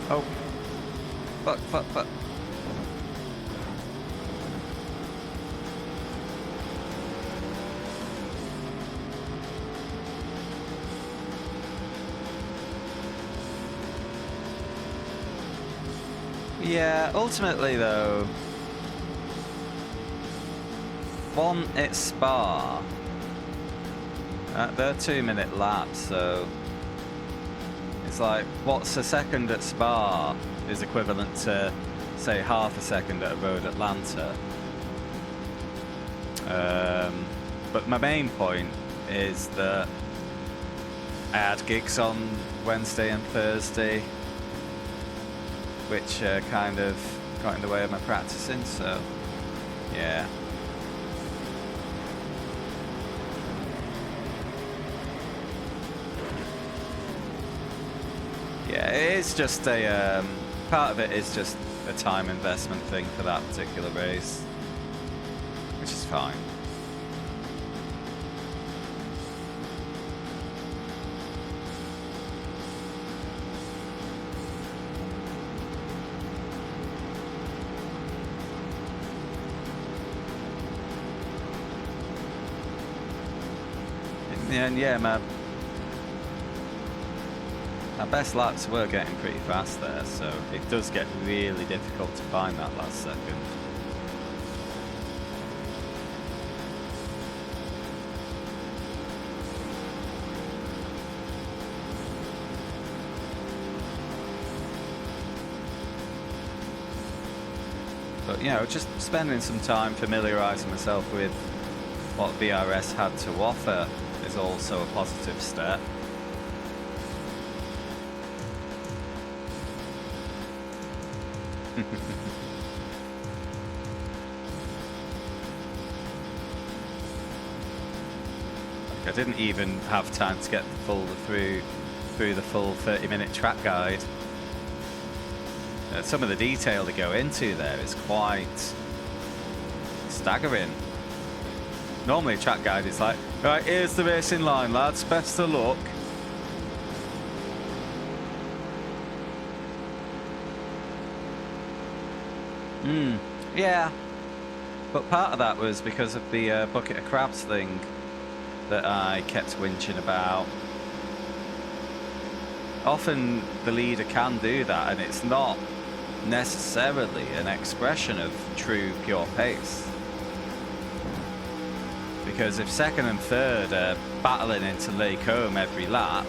Oh. Fuck. Yeah, ultimately though, one, it's Spa. They're 2-minute laps, so it's like, what's a second at Spa is equivalent to, say, half a second at a road Atlanta. But my main point is that I had gigs on Wednesday and Thursday, which kind of got in the way of my practicing, so yeah. Yeah, it is just a, part of it is just a time investment thing for that particular race, which is fine. And yeah, my best laps were getting pretty fast there, so it does get really difficult to find that last second. But you know, just spending some time familiarising myself with what BRS had to offer is also a positive step. I didn't even have time to get through the full 30-minute track guide. Some of the detail they go into there is quite staggering. Normally a track guide is like, right, here's the racing line, lads, best of luck. Yeah. But part of that was because of the bucket of crabs thing that I kept whinging about. Often the leader can do that, and it's not necessarily an expression of true pure pace. Because if second and third are battling into Lake Home every lap,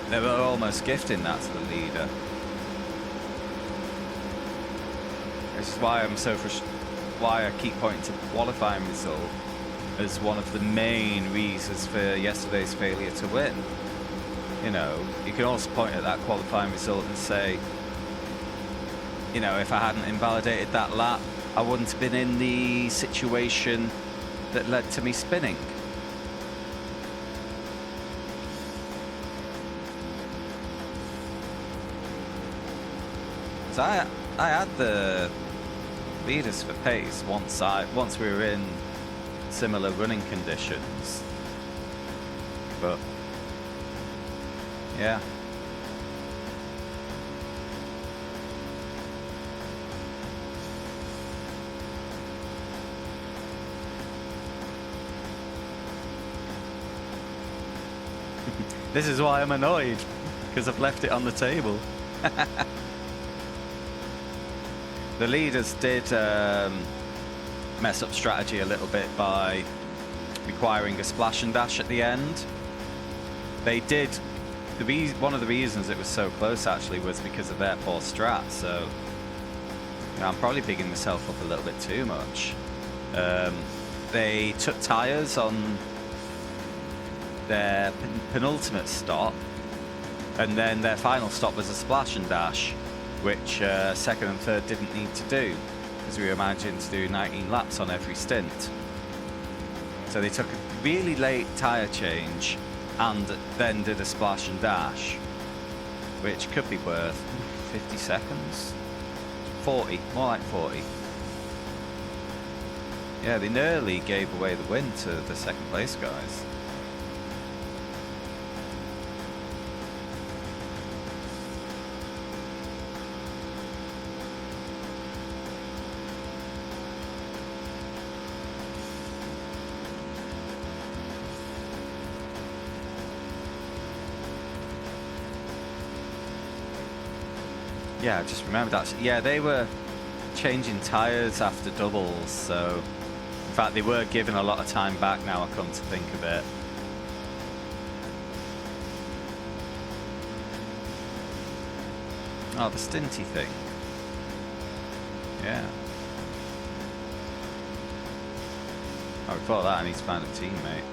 they were almost gifting that to the leader. This is why I'm so why I keep pointing to the qualifying result as one of the main reasons for yesterday's failure to win. You know, you can also point at that qualifying result and say, you know, if I hadn't invalidated that lap, I wouldn't have been in the situation that led to me spinning. So I had the leaders for pace once we were in similar running conditions, but yeah. This is why I'm annoyed, because I've left it on the table. The leaders did mess up strategy a little bit by requiring a splash and dash at the end. They did. One of the reasons it was so close actually was because of their poor strat. So you know, I'm probably bigging myself up a little bit too much. They took tyres on their penultimate stop, and then their final stop was a splash and dash, which second and third didn't need to do, because we were managing to do 19 laps on every stint. So they took a really late tyre change and then did a splash and dash, which could be worth 50 seconds? 40, more like 40. Yeah, they nearly gave away the win to the second place guys. Yeah, I just remembered actually. Yeah, they were changing tyres after doubles, so in fact they were given a lot of time back now I come to think of it. Oh, the stinty thing. Yeah. Oh, before that I need to find a teammate.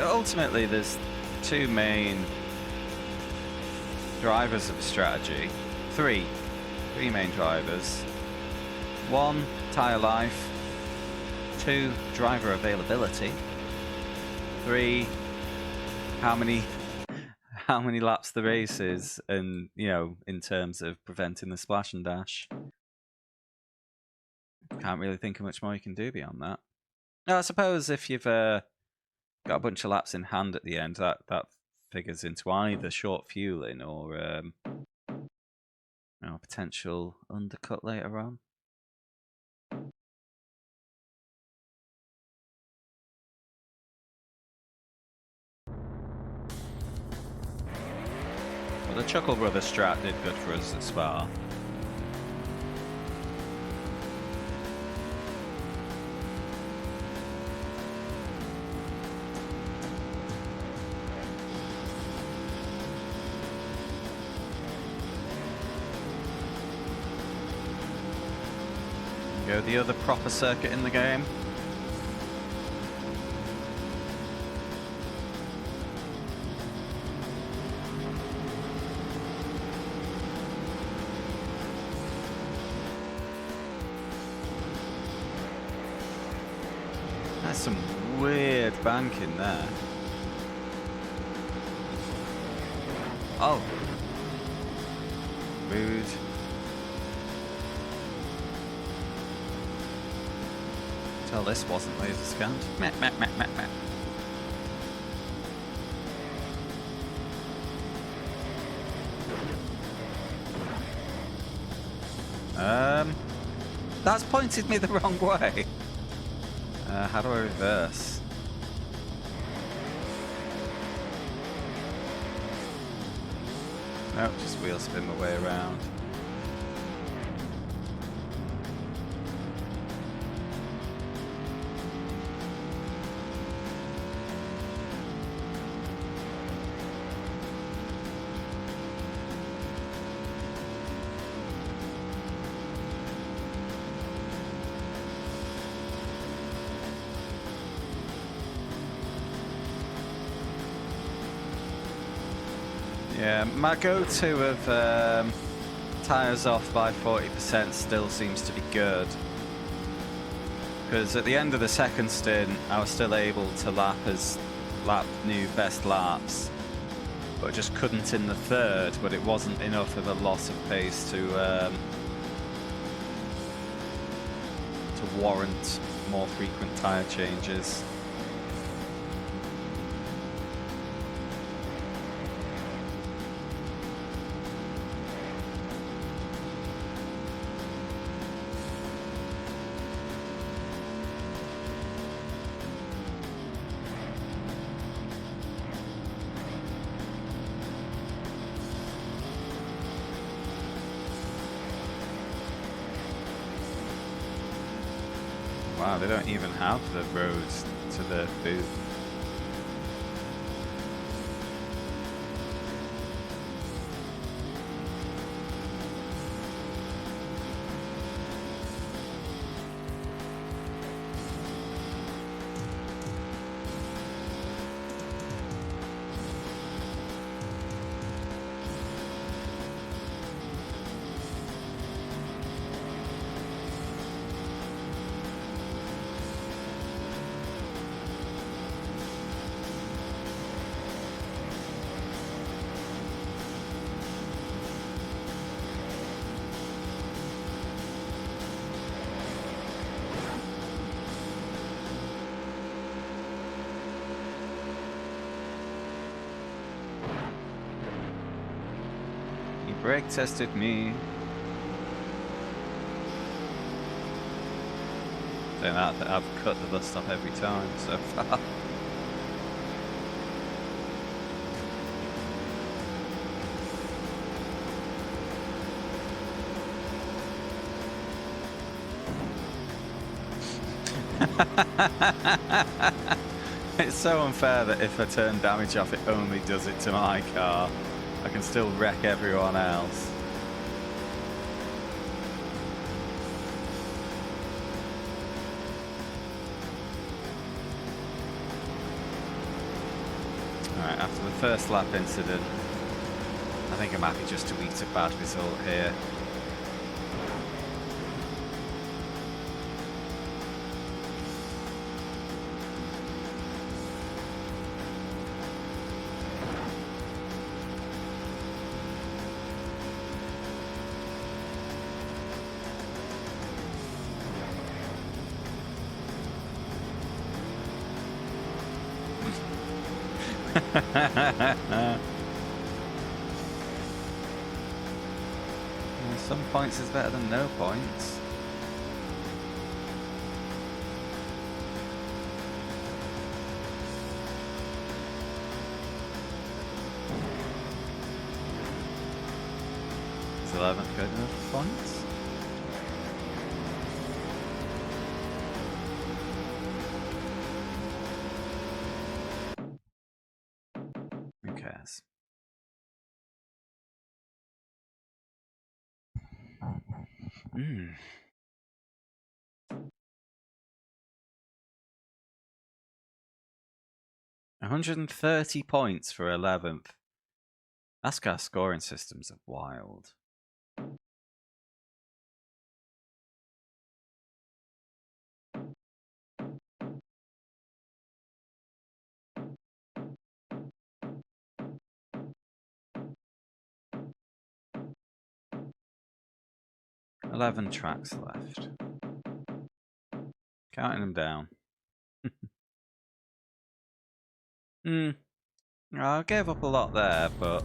Ultimately, there's two main drivers of strategy. Three main drivers. One, tyre life. Two, driver availability. Three, how many laps the race is, and you know, in terms of preventing the splash and dash. Can't really think of much more you can do beyond that. No, I suppose if you've got a bunch of laps in hand at the end, that figures into either short fueling or you know, potential undercut later on. Well, the Chuckle Brothers strat did good for us at Spa. Go the other proper circuit in the game. There's some weird banking there. Oh. Rude. Tell this wasn't laser scanned. Meh, meh, meh, meh, meh. That's pointed me the wrong way. How do I reverse? Nope, just wheel spin my way around. Yeah, my go-to of tyres off by 40% still seems to be good. Because at the end of the second stint, I was still able to lap new best laps. But I just couldn't in the third, but it wasn't enough of a loss of pace to to warrant more frequent tyre changes. Wow, they don't even have the roads to the booth. Brake tested me. Saying that I've cut the bus stop every time so far. It's so unfair that if I turn damage off, it only does it to my car. I can still wreck everyone else. Alright, after the first lap incident, I think I'm happy just to eat a bad result here. Some points is better than no points. Is 11th good enough for points? Who cares? Hmm. $130 points for 11th. NASCAR scoring systems are wild. $11 tracks left. Counting them down. I gave up a lot there, but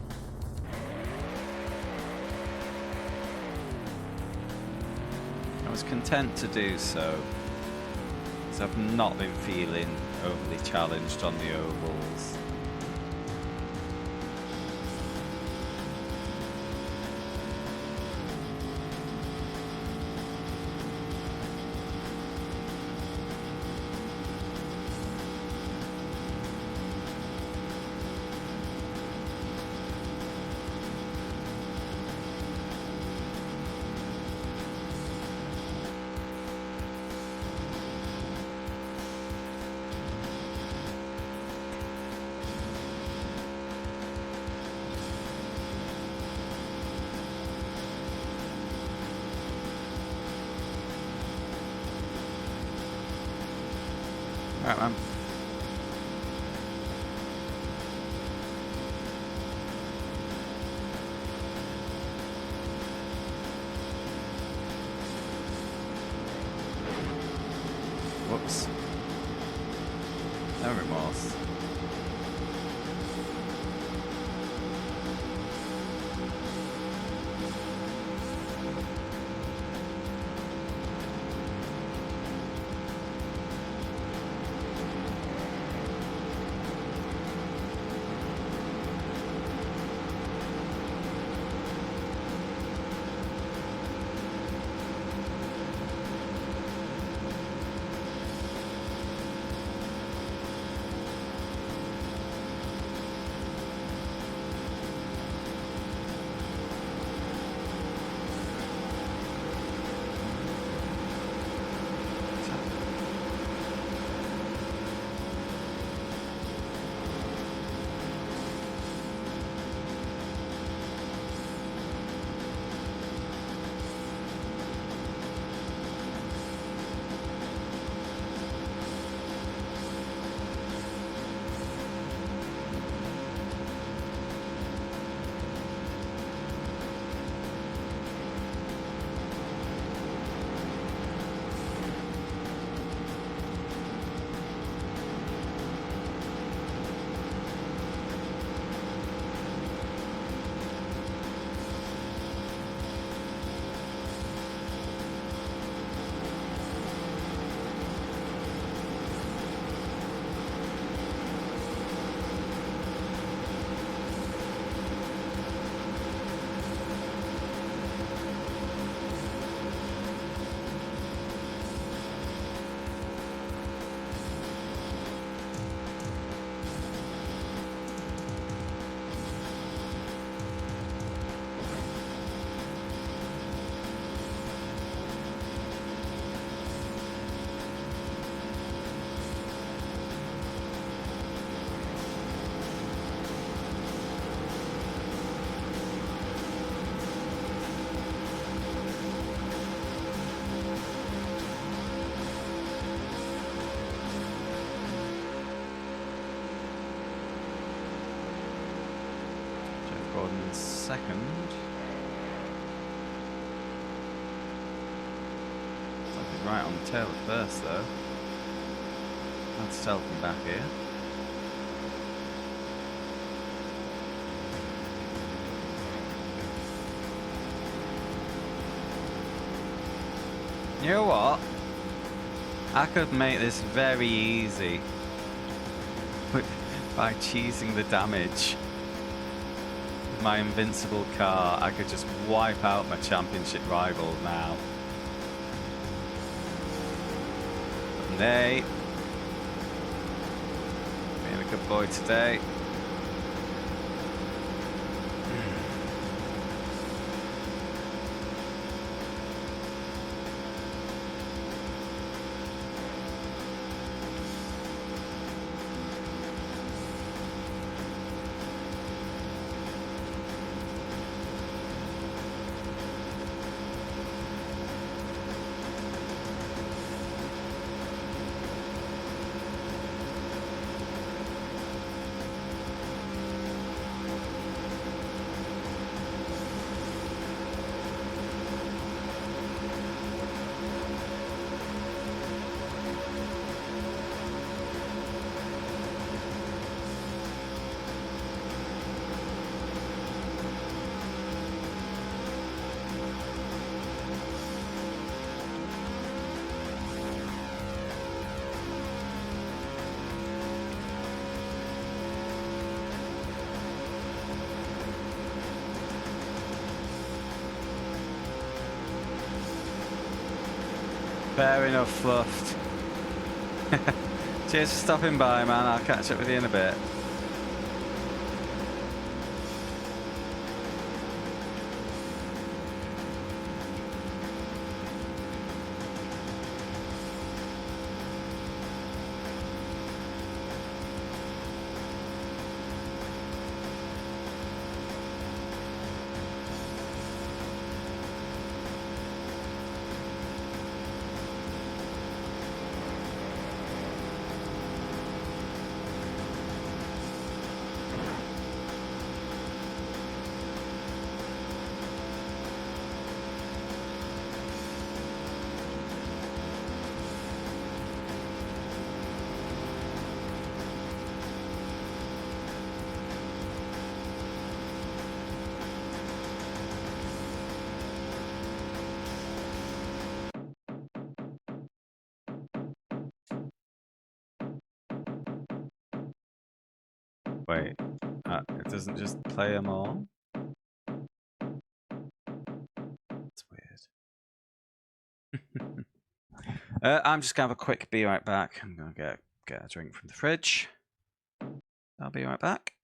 I was content to do so, because I've not been feeling overly challenged on the ovals. Right, man. laps. No remorse. Gordon second. Something right on the tail at first, though. That's tell from back here. You know what? I could make this very easy by cheesing the damage. My invincible car, I could just wipe out my championship rival now. But nay, being a good boy today. Fair enough, Fluffed. Cheers for stopping by, man. I'll catch up with you in a bit. Wait, it doesn't just play them all? That's weird. I'm just gonna have a quick be right back. I'm gonna get a drink from the fridge. I'll be right back.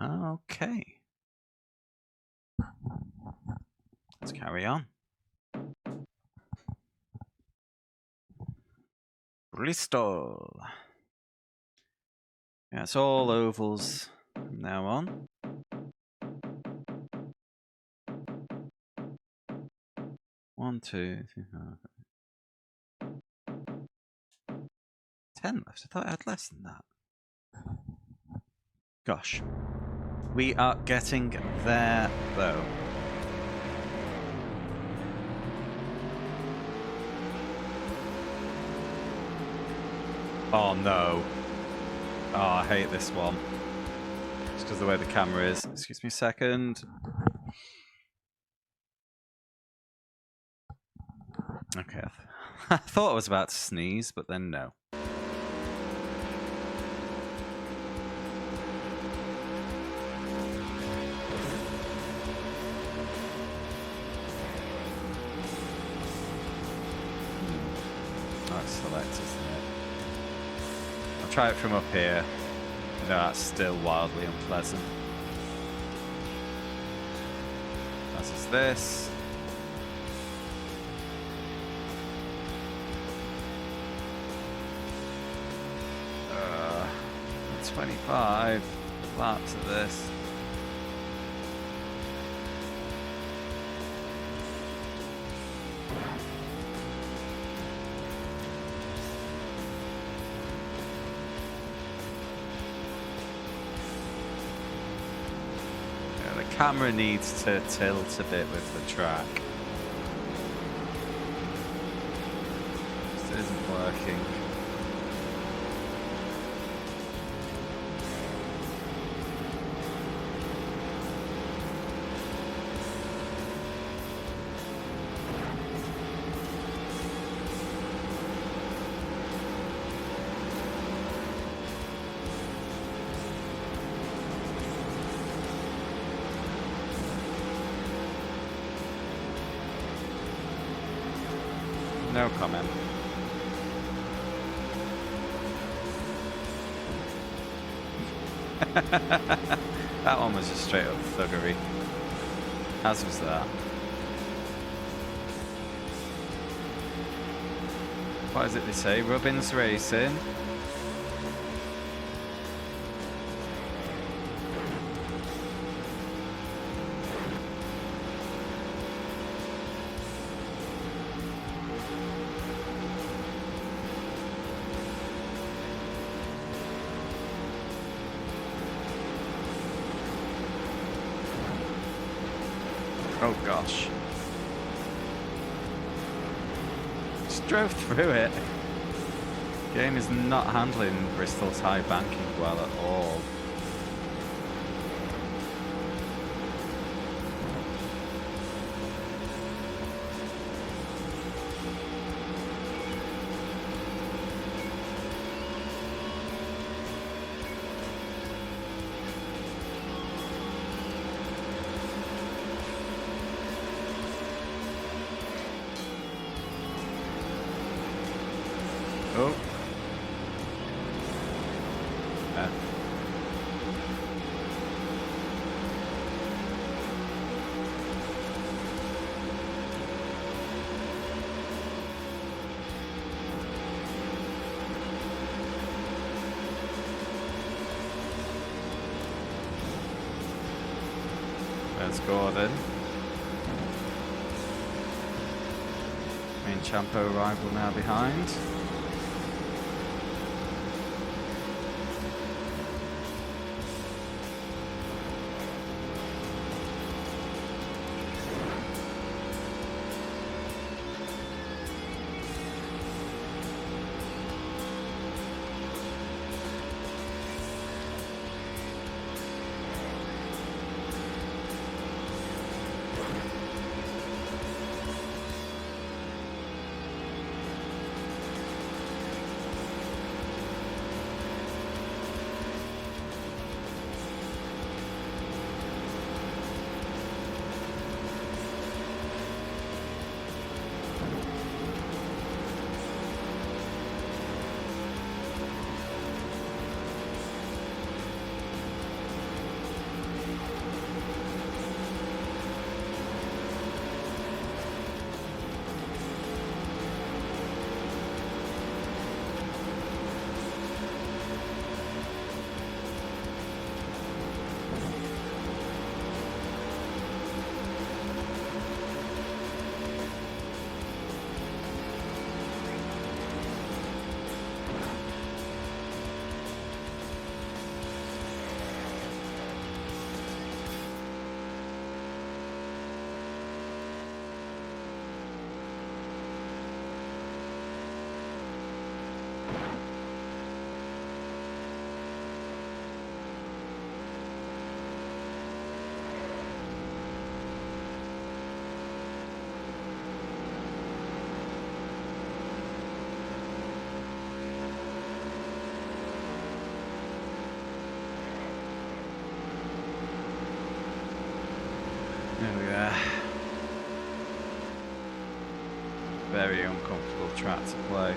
Okay. Let's carry on. Bristol. Yeah, it's all ovals from now on. One, two, three, 10 left. I thought I had less than that. Gosh. We are getting there, though. Oh, no. Oh, I hate this one. Just because of the way the camera is. Excuse me a second. Okay. I thought I was about to sneeze, but then no. Select, isn't it? I'll try it from up here. No, that's still wildly unpleasant. As is this. 25. Flat to this. The camera needs to tilt a bit with the track. This isn't working. No comment. That one was just straight up thuggery. As was that. What is it they say? Rubbins Racing. Oh gosh. Just drove through it. Game is not handling Bristol's high banking well at all. Oh. There's Gordon. Main Champo rival now behind. There we are. Very uncomfortable track to play.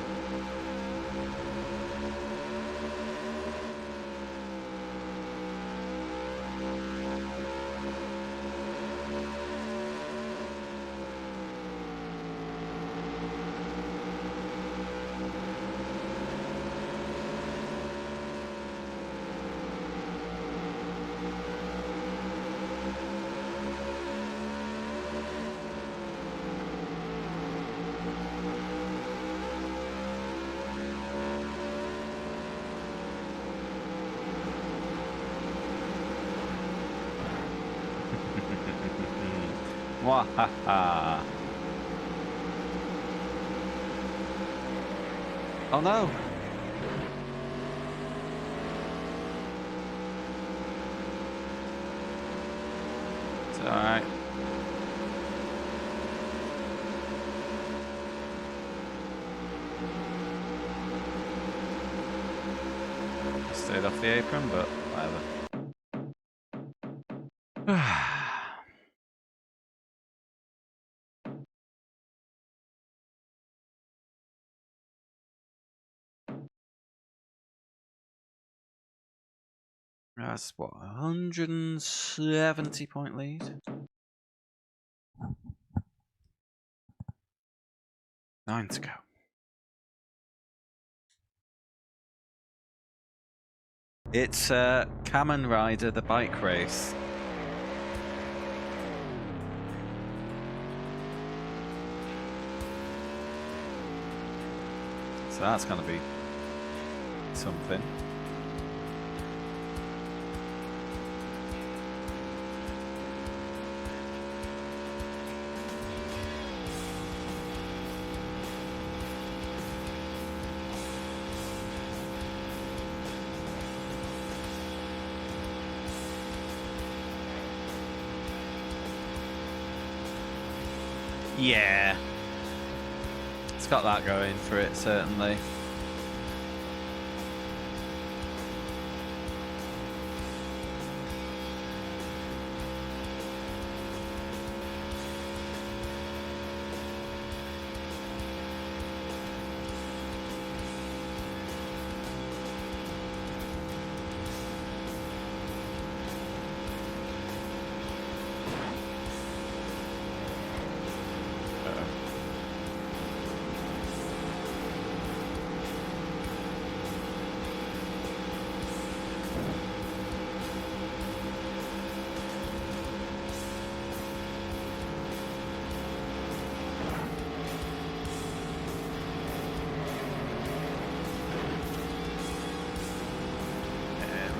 Wahaha. Oh no! It's alright. Stayed off the apron, but whatever. That's what, 170 point lead? 9 to go. It's Kamen Rider, the bike race. So that's gonna be something. Yeah. It's got that going for it, certainly.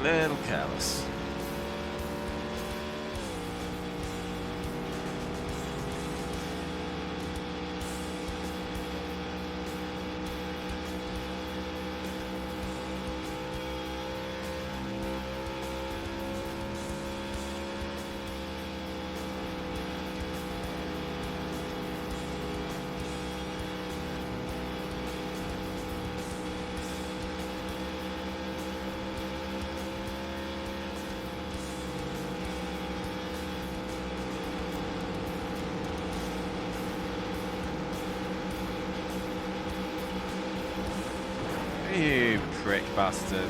little careless. You prick bastard.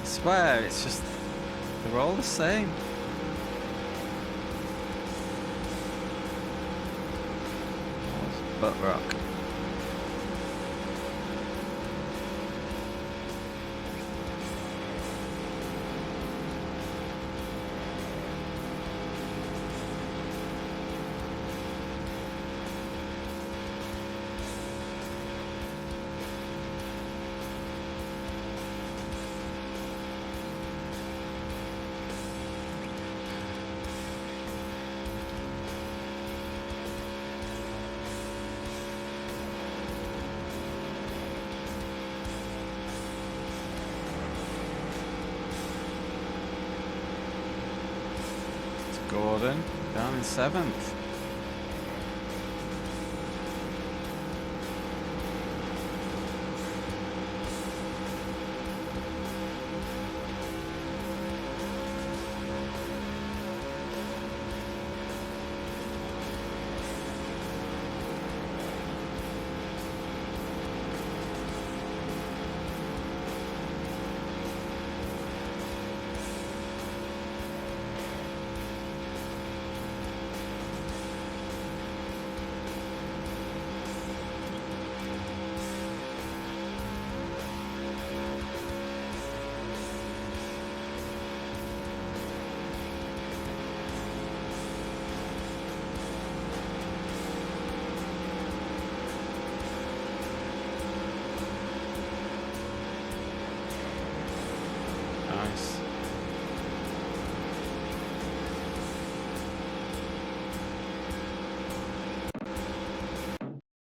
I swear, it's just, they're all the same. Butt rock. Gordon down in 7th. Nice.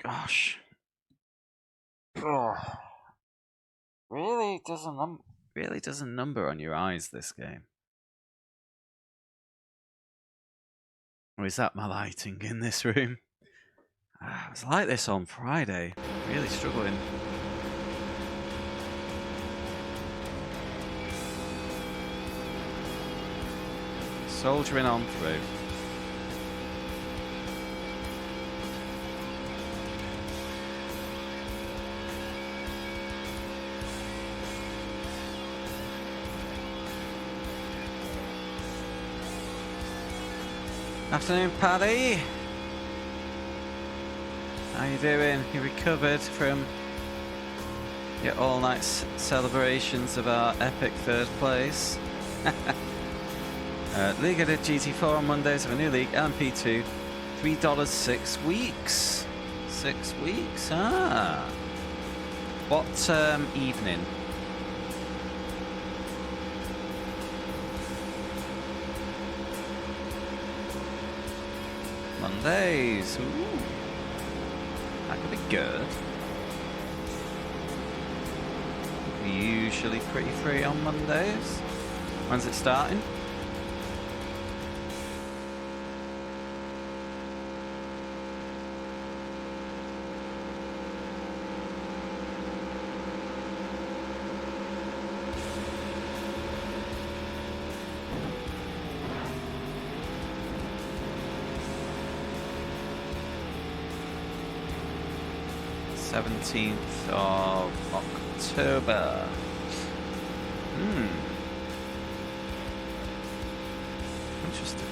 Gosh. Oh. Really doesn't number on your eyes, this game. Or is that my lighting in this room? I was like this on Friday. Really struggling. Soldiering on through. Afternoon, Paddy. How you doing? You recovered from your all-night celebrations of our epic 3rd place? League of the GT4 on Mondays of a new league, LMP2, $3 6 weeks. 6 weeks, ah. What evening? Mondays, ooh. That could be good. Usually pretty free on Mondays. When's it starting? 17th of October. Interesting.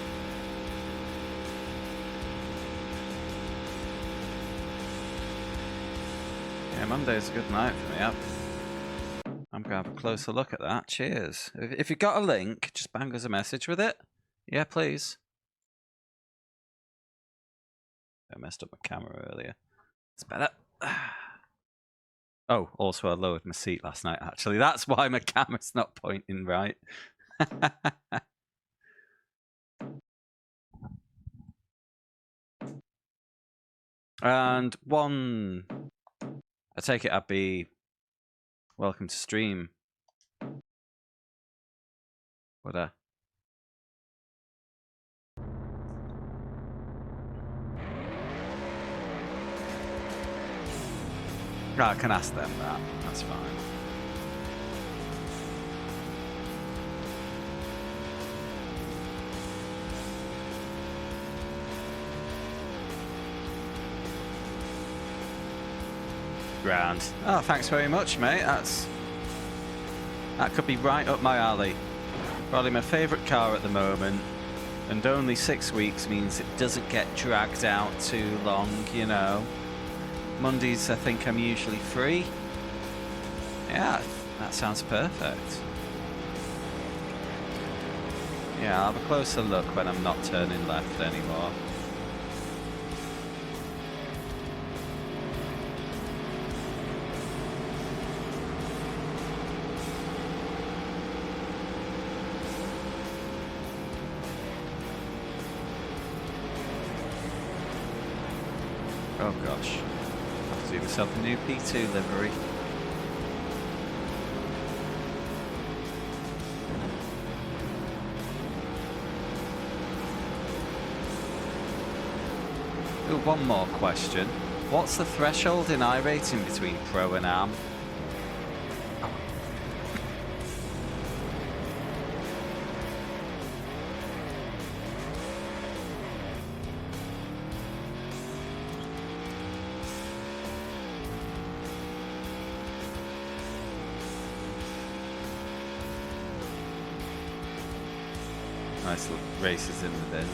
Yeah, Monday's a good night for me. I'm going to have a closer look at that. Cheers. If you got a link, just bang us a message with it. Yeah, please. I messed up my camera earlier. It's better. Oh, also I lowered my seat last night, actually. That's why my camera's not pointing right. And one... I take it I'd be... Welcome to stream. Would I? No, I can ask them that. That's fine. Grand. Oh, thanks very much, mate. That could be right up my alley. Probably my favourite car at the moment. And only 6 weeks means it doesn't get dragged out too long, you know. Mondays, I think I'm usually free. Yeah, that sounds perfect. Yeah, I'll have a closer look when I'm not turning left anymore. Oh gosh. I have to do myself a new P2 livery. Ooh, one more question. What's the threshold in iRating between Pro and Am? Nice little races in the bin anyway.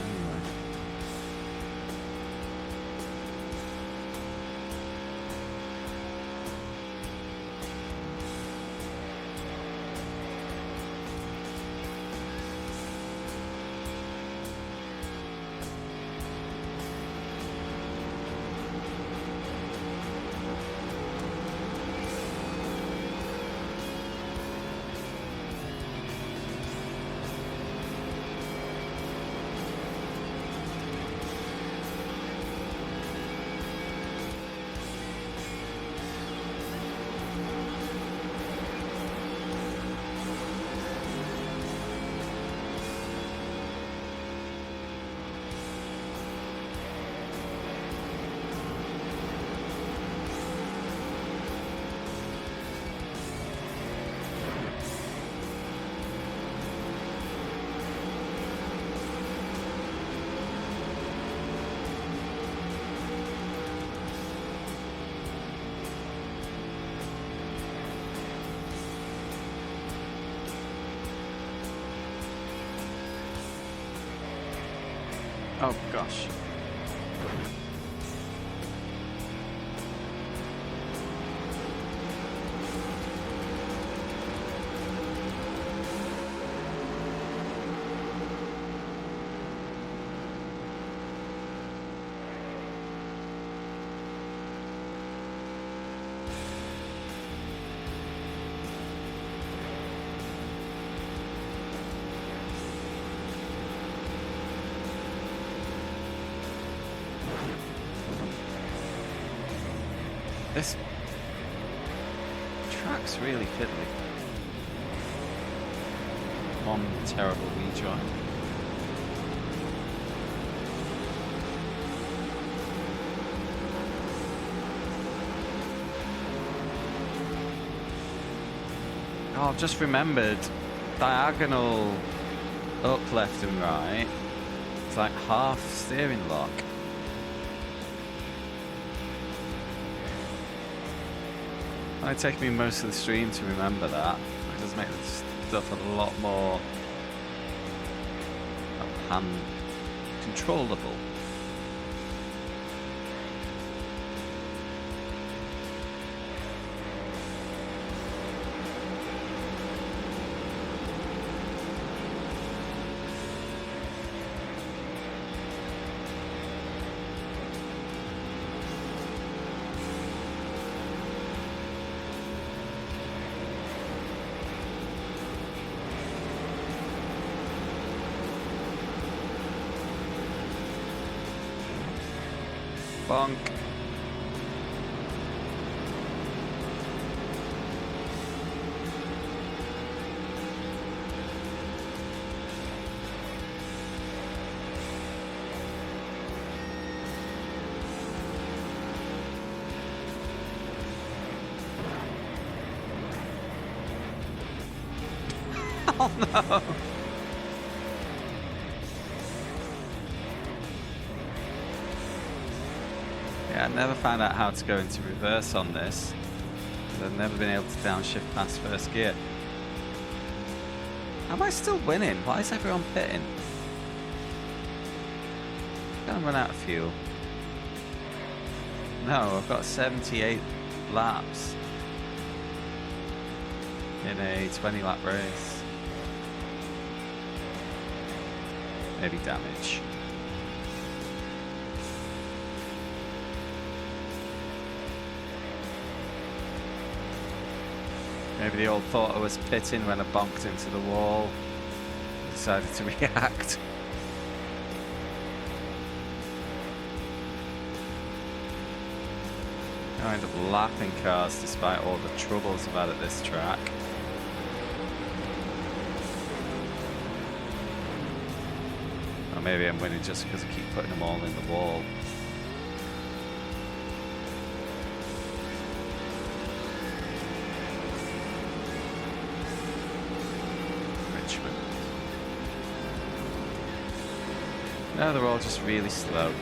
Oh gosh. This track's really fiddly. One terrible redrive. Oh, I've just remembered, diagonal up, left and right, it's like half steering lock. Might take me most of the stream to remember that. It does make this stuff a lot more hand controllable. Bonk. Oh no! Yeah, I never found out how to go into reverse on this. I've never been able to downshift past first gear. Am I still winning? Why is everyone pitting? I'm gonna run out of fuel. No, I've got 78 laps in a 20 lap race. Maybe damage. Maybe they all thought I was pitting when I bonked into the wall. Decided to react. I end up lapping cars despite all the troubles I've had at this track. Or maybe I'm winning just because I keep putting them all in the wall. Richmond. No, they're all just really slow.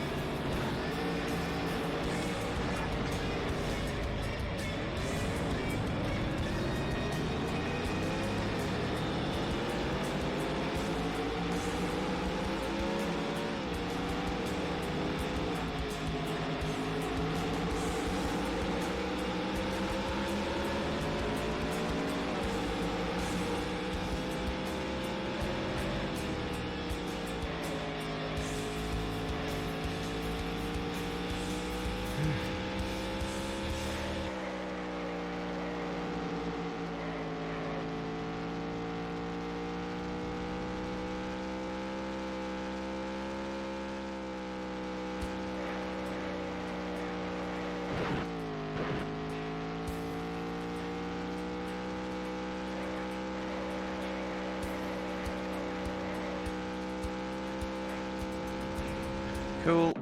Cool.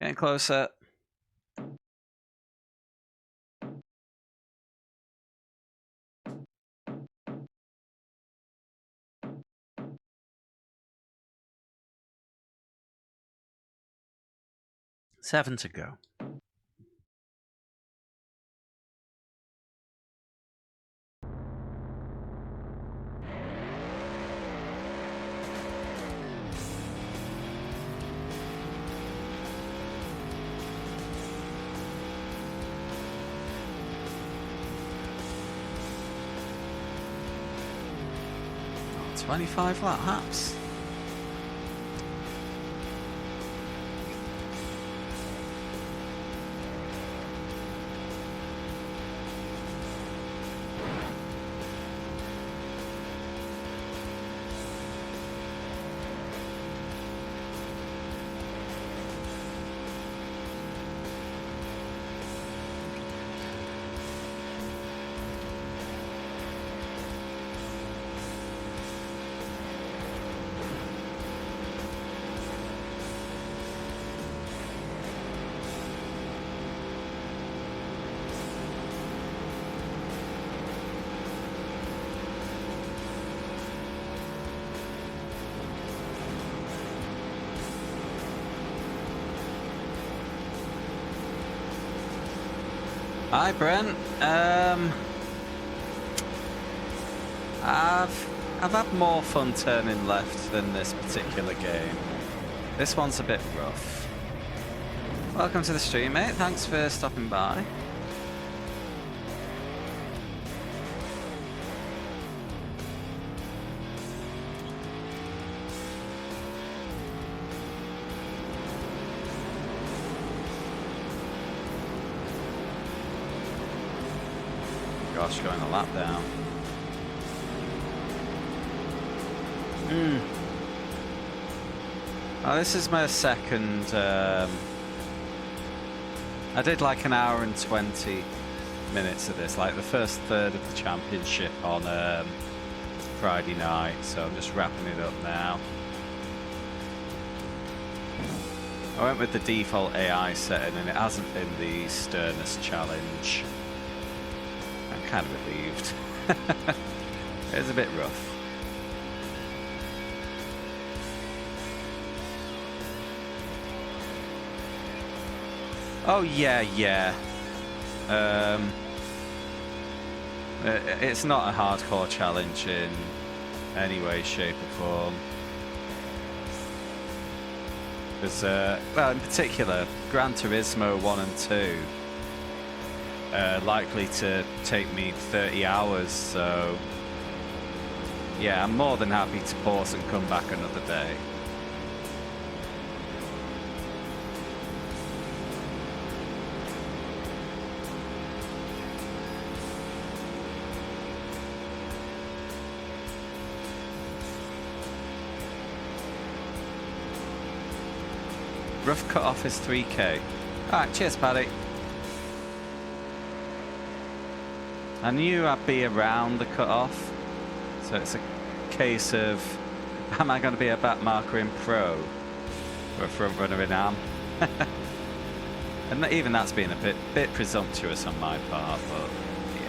Getting closer. Seven to go. Oh, 25 laps. Hi, Brent. I've had more fun turning left than this particular game. This one's a bit rough. Welcome to the stream, mate. Thanks for stopping by. Gosh, going a lap down. Oh, this is my second. I did like an hour and 20 minutes of this, like the first third of the championship on Friday night, so I'm just wrapping it up now. I went with the default AI setting and it hasn't been the sternest challenge. I'm kind of relieved. It's a bit rough. Oh yeah. It's not a hardcore challenge in any way, shape or form. Because, well, in particular, Gran Turismo 1 and 2 are likely to take me 30 hours, so yeah, I'm more than happy to pause and come back another day. Rough cut-off is 3k. Alright, cheers, Paddy. I knew I'd be around the cut-off, so it's a case of, am I going to be a back marker in Pro or a front runner in Am? And even that's being a bit presumptuous on my part, but yeah.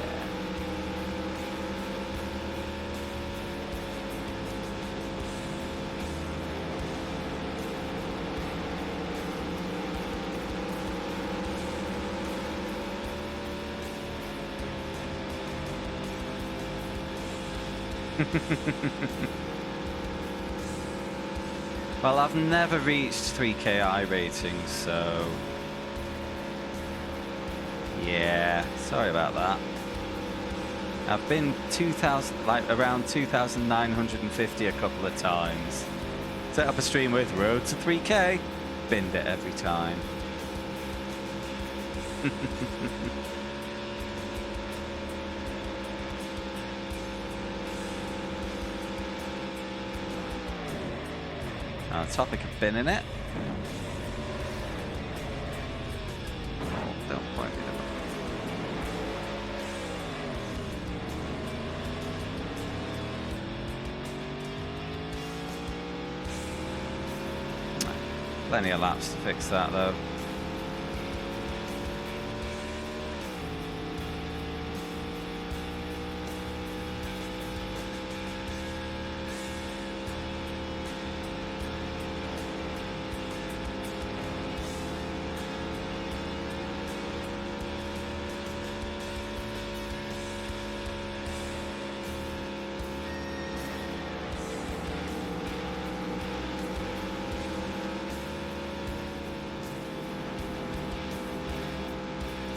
Well, I've never reached 3KI ratings, so yeah, sorry about that. I've been 2,000, like around 2,950 a couple of times. Set up a stream with Road to 3K, binned it every time. Topic of binning it. Don't point me to plenty of laps to fix that though.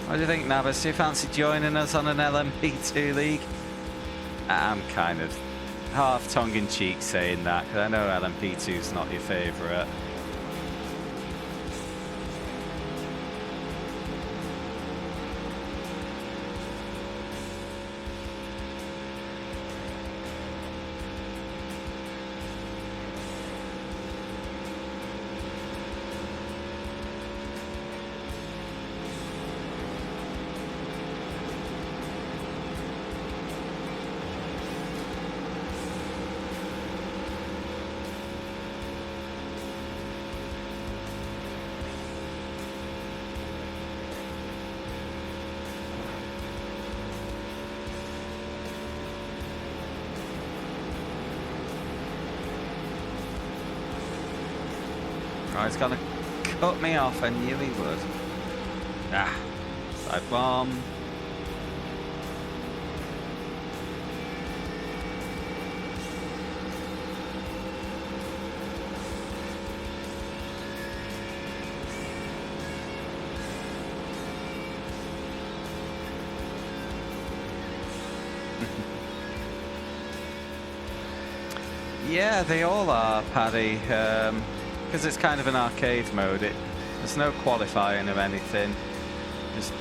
What do you think, Navas? Do you fancy joining us on an LMP2 league? I'm kind of half tongue-in-cheek saying that, because I know LMP2's not your favourite. Oh, he's gonna cut me off. I knew he would. Ah, Side bomb. Yeah, they all are, Paddy, because it's kind of an arcade mode. There's no qualifying of anything. Just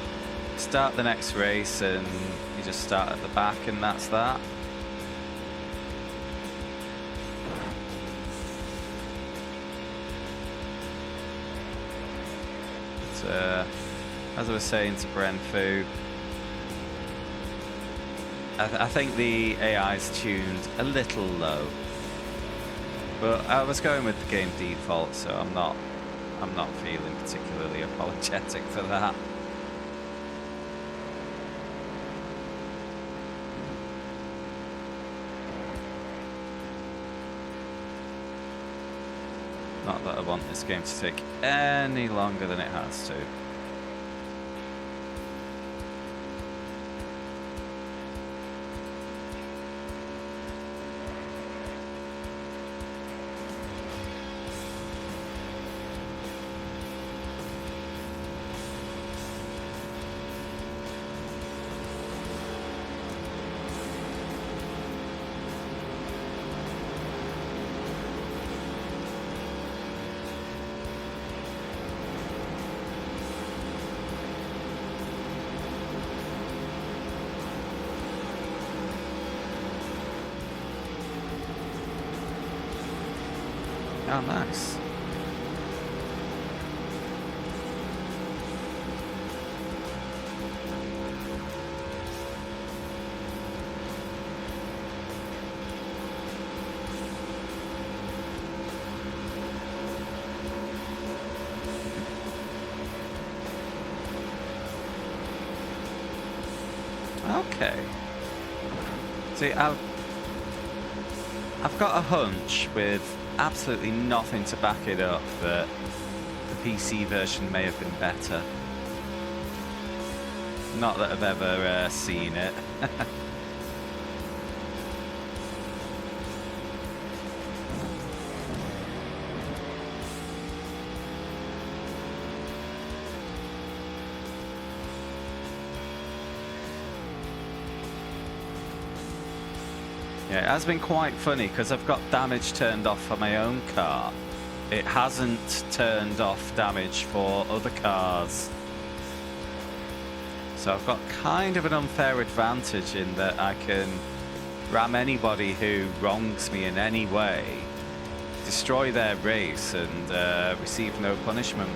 start the next race and you just start at the back and that's that. But, as I was saying to Brenfu, I think the AI's tuned a little low. But I was going with the game default, so I'm not feeling particularly apologetic for that. Not that I want this game to take any longer than it has to. Oh, nice. Okay. See, I've got a hunch with absolutely nothing to back it up that the PC version may have been better. Not that I've ever seen it. Yeah, it has been quite funny because I've got damage turned off for my own car. It hasn't turned off damage for other cars. So I've got kind of an unfair advantage in that I can ram anybody who wrongs me in any way, destroy their race and receive no punishment.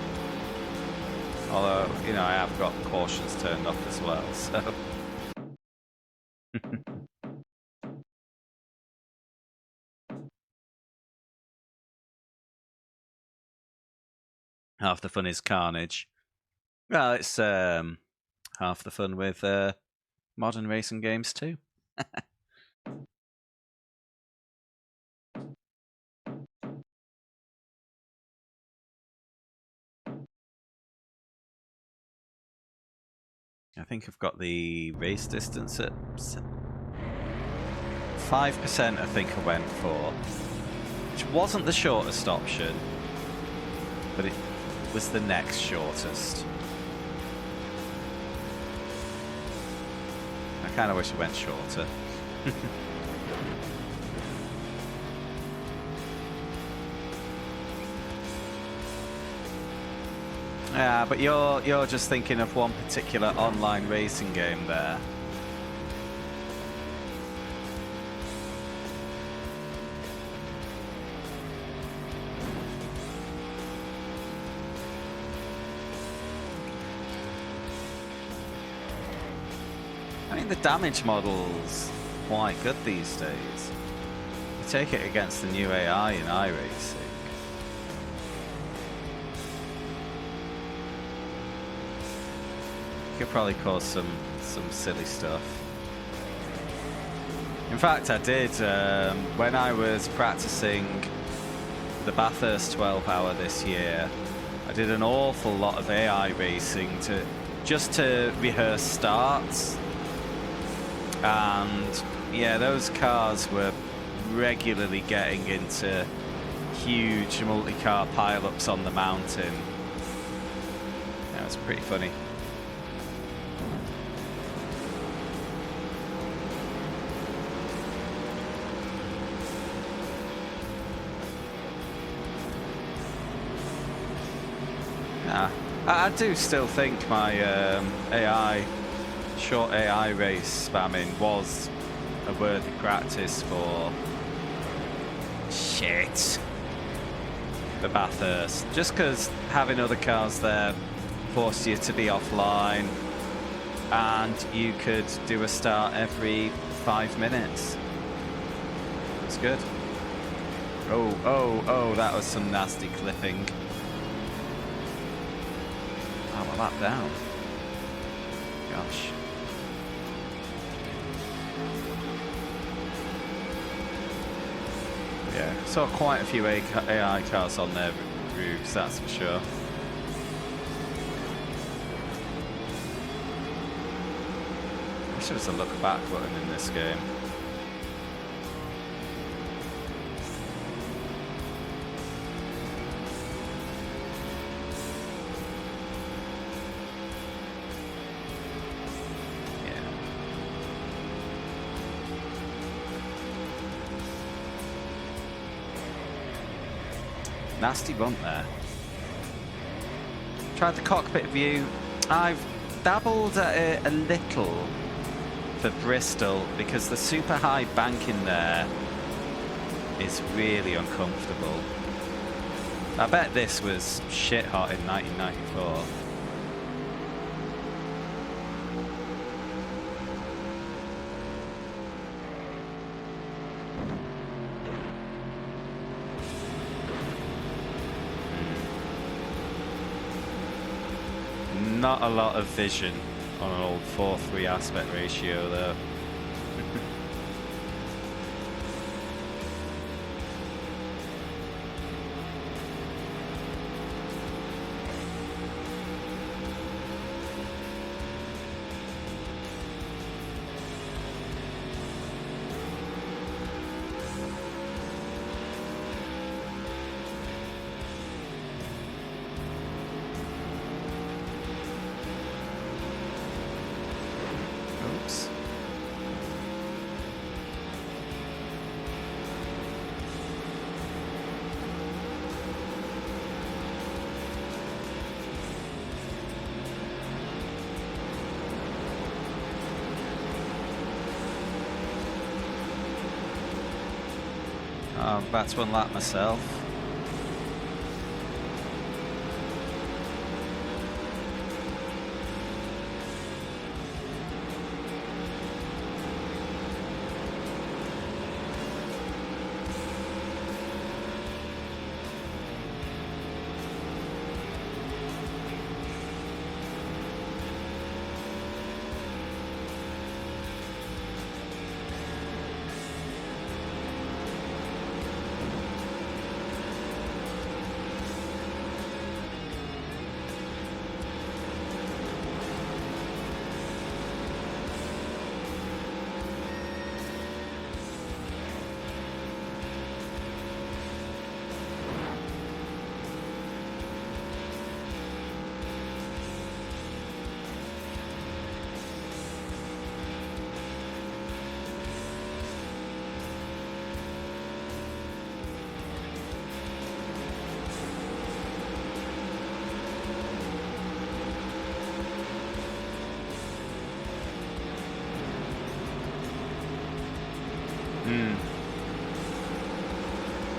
Although, you know, I have got cautions turned off as well, so... Half the fun is carnage. Well, it's half the fun with modern racing games too. I think I've got the race distance at 5%, I think I went for, which wasn't the shortest option, but it was the next shortest. I kind of wish I went shorter. Yeah, but you're just thinking of one particular online racing game there. I mean, the damage model's quite good these days. You take it against the new AI in iRacing. Could probably cause some silly stuff. In fact, I did when I was practicing the Bathurst 12 hour this year. I did an awful lot of AI racing to just to rehearse starts. And yeah, those cars were regularly getting into huge multi-car pile-ups on the mountain. Yeah, it's pretty funny. Yeah, I do still think my short AI race spamming was a worthy practice for the Bathurst. Just because having other cars there forced you to be offline, and you could do a start every 5 minutes. It's good. Oh, that was some nasty clipping. Oh, well, that down. Gosh. Yeah, saw quite a few AI cars on their roofs, that's for sure. I wish there was a look back button in this game. Nasty bump there. Tried the cockpit view. I've dabbled at it a little for Bristol because the super high banking there is really uncomfortable. I bet this was shit hot in 1994. Not a lot of vision on an old 4:3 aspect ratio though. I'm about to unlap myself.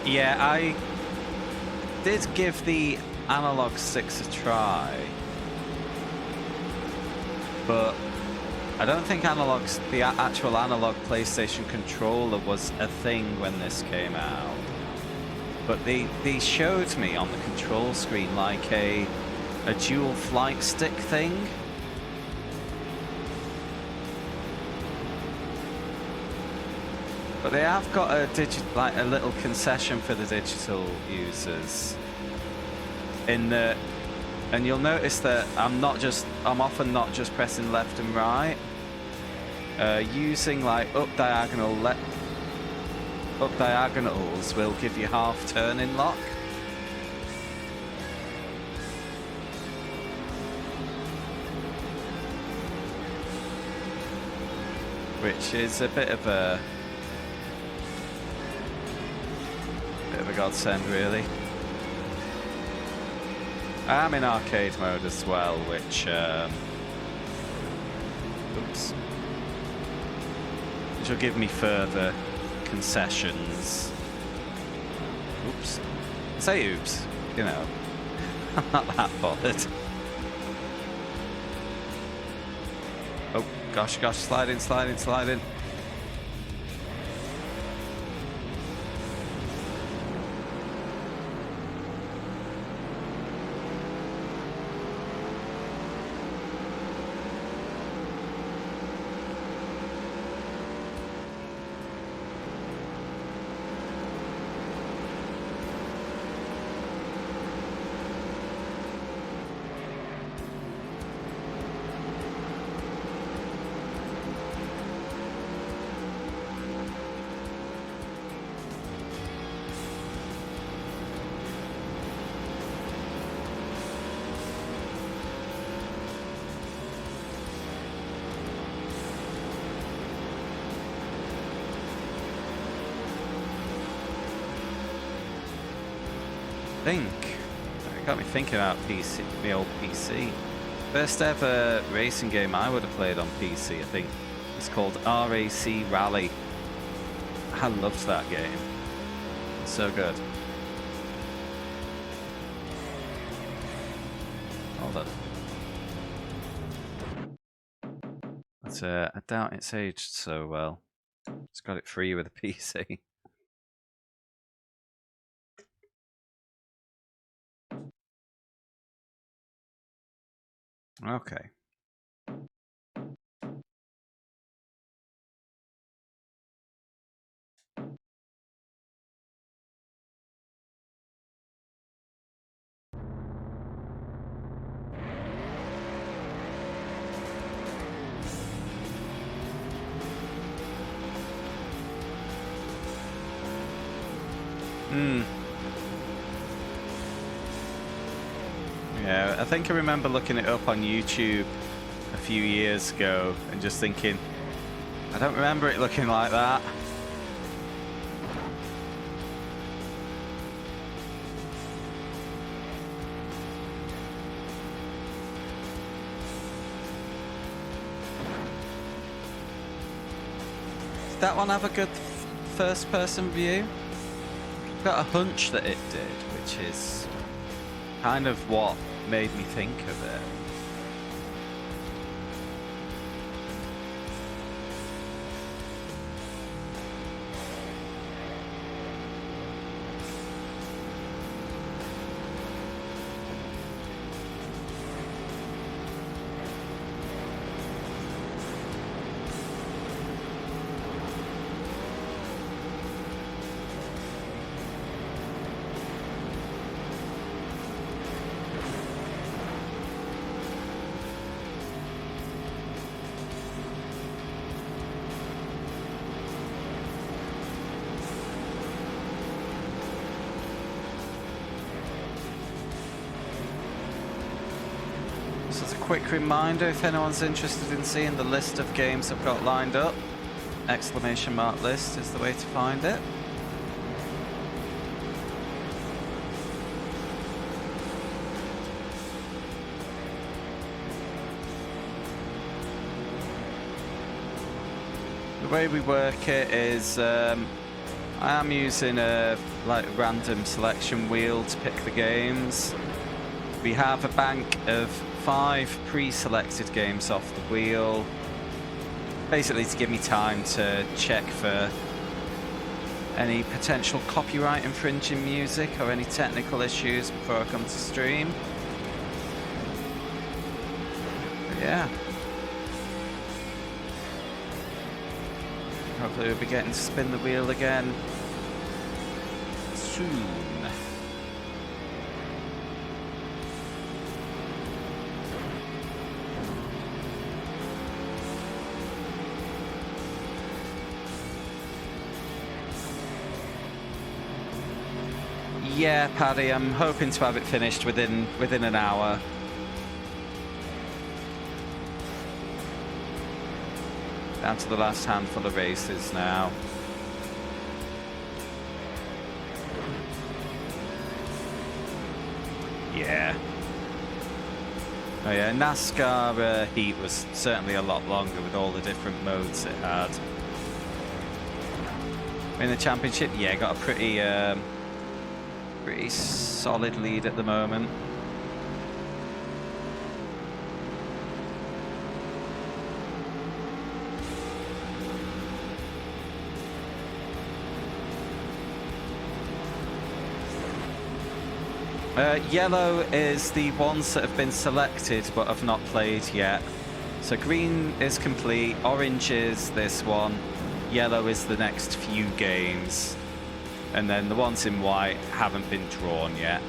Yeah, I did give the Analog 6 a try, but I don't think the actual analog PlayStation controller was a thing when this came out. But they showed me on the control screen like a dual flight stick thing. But they have got a little concession for the digital users, in that And you'll notice that I'm often not just pressing left and right. Using like up diagonals will give you half turning lock. Which is a bit of a godsend, really. I'm in arcade mode as well, which which will give me further concessions. Oops. Say oops, you know. I'm not that bothered. Oh, gosh, sliding. It got me thinking about PC, the old PC. First ever racing game I would have played on PC, I think, it's called RAC Rally. I loved that game. So good. Hold on. But I doubt it's aged so well. It's got it free with a PC. Okay. Yeah, I think I remember looking it up on YouTube a few years ago and just thinking, I don't remember it looking like that. Did that one have a good first-person view? I've got a hunch that it did, which is kind of what made me think of it. Just as a quick reminder, if anyone's interested in seeing the list of games I've got lined up, exclamation mark list is the way to find it. The way we work it is I am using a random selection wheel to pick the games. We have a bank of 5 pre-selected games off the wheel, basically to give me time to check for any potential copyright infringing music or any technical issues before I come to stream. But yeah. Hopefully we'll be getting to spin the wheel again soon. Yeah, Paddy, I'm hoping to have it finished within an hour. Down to the last handful of races now. Yeah. Oh yeah, NASCAR heat was certainly a lot longer with all the different modes it had. In the championship, yeah, got a pretty solid lead at the moment. Yellow is the ones that have been selected but have not played yet. So green is complete, orange is this one, yellow is the next few games, and then the ones in white haven't been drawn yet.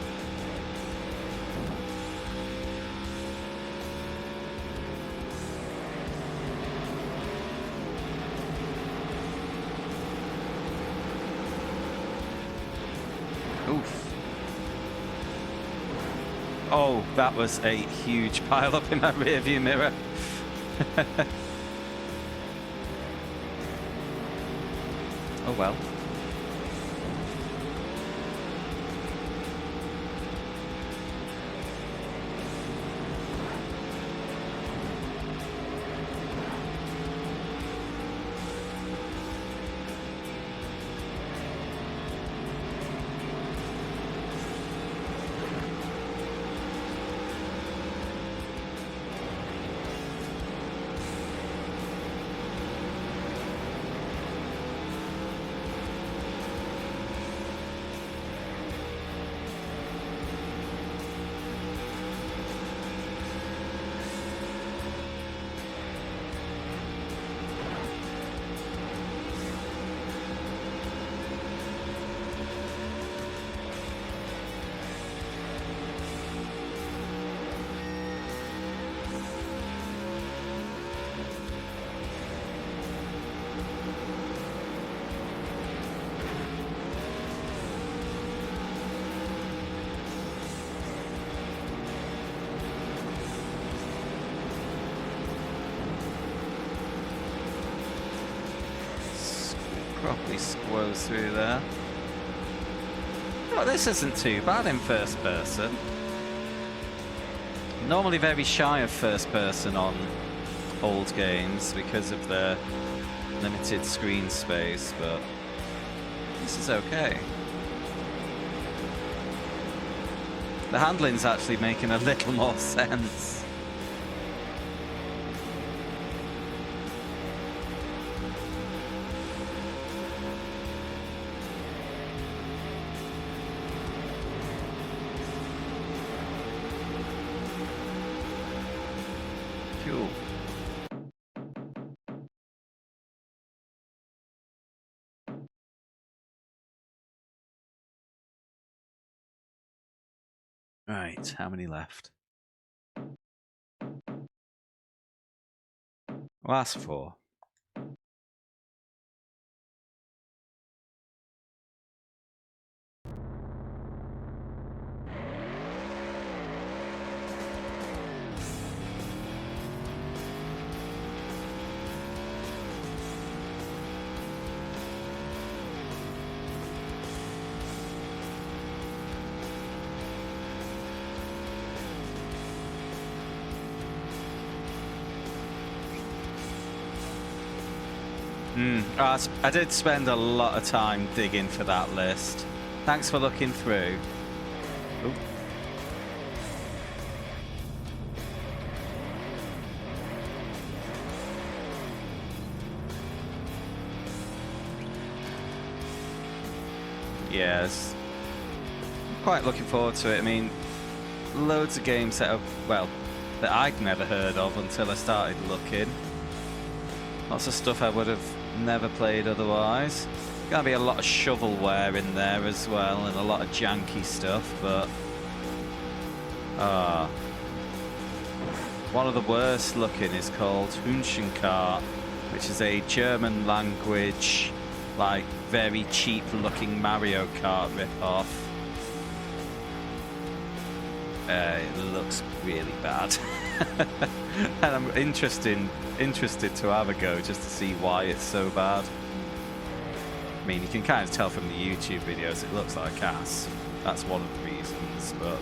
Oof. Oh, that was a huge pile up in that rearview mirror. Oh well. Properly squoze through there. Oh, this isn't too bad in first person. Normally very shy of first person on old games because of the limited screen space, but this is okay. The handling's actually making a little more sense. Cool. Right, how many left? Last 4. I did spend a lot of time digging for that list. Thanks for looking through. Ooh. Yes. I'm quite looking forward to it. I mean, loads of games that I'd never heard of until I started looking. Lots of stuff I would have never played otherwise. Gonna be a lot of shovelware in there as well, and a lot of janky stuff, but one of the worst looking is called Hunschenkart, which is a German language, like very cheap looking Mario Kart rip-off. It looks really bad. And I'm interested to have a go just to see why it's so bad. I mean, you can kind of tell from the YouTube videos it looks like ass. That's one of the reasons, but...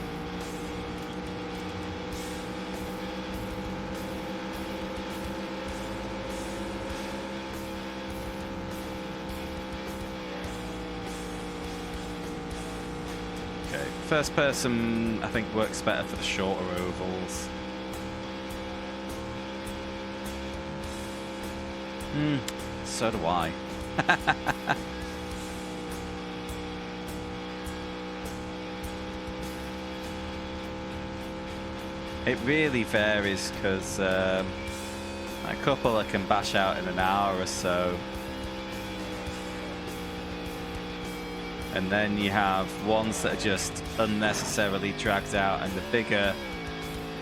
Okay, first person I think works better for the shorter ovals. So do I. It really varies because a couple I can bash out in an hour or so. And then you have ones that are just unnecessarily dragged out, and the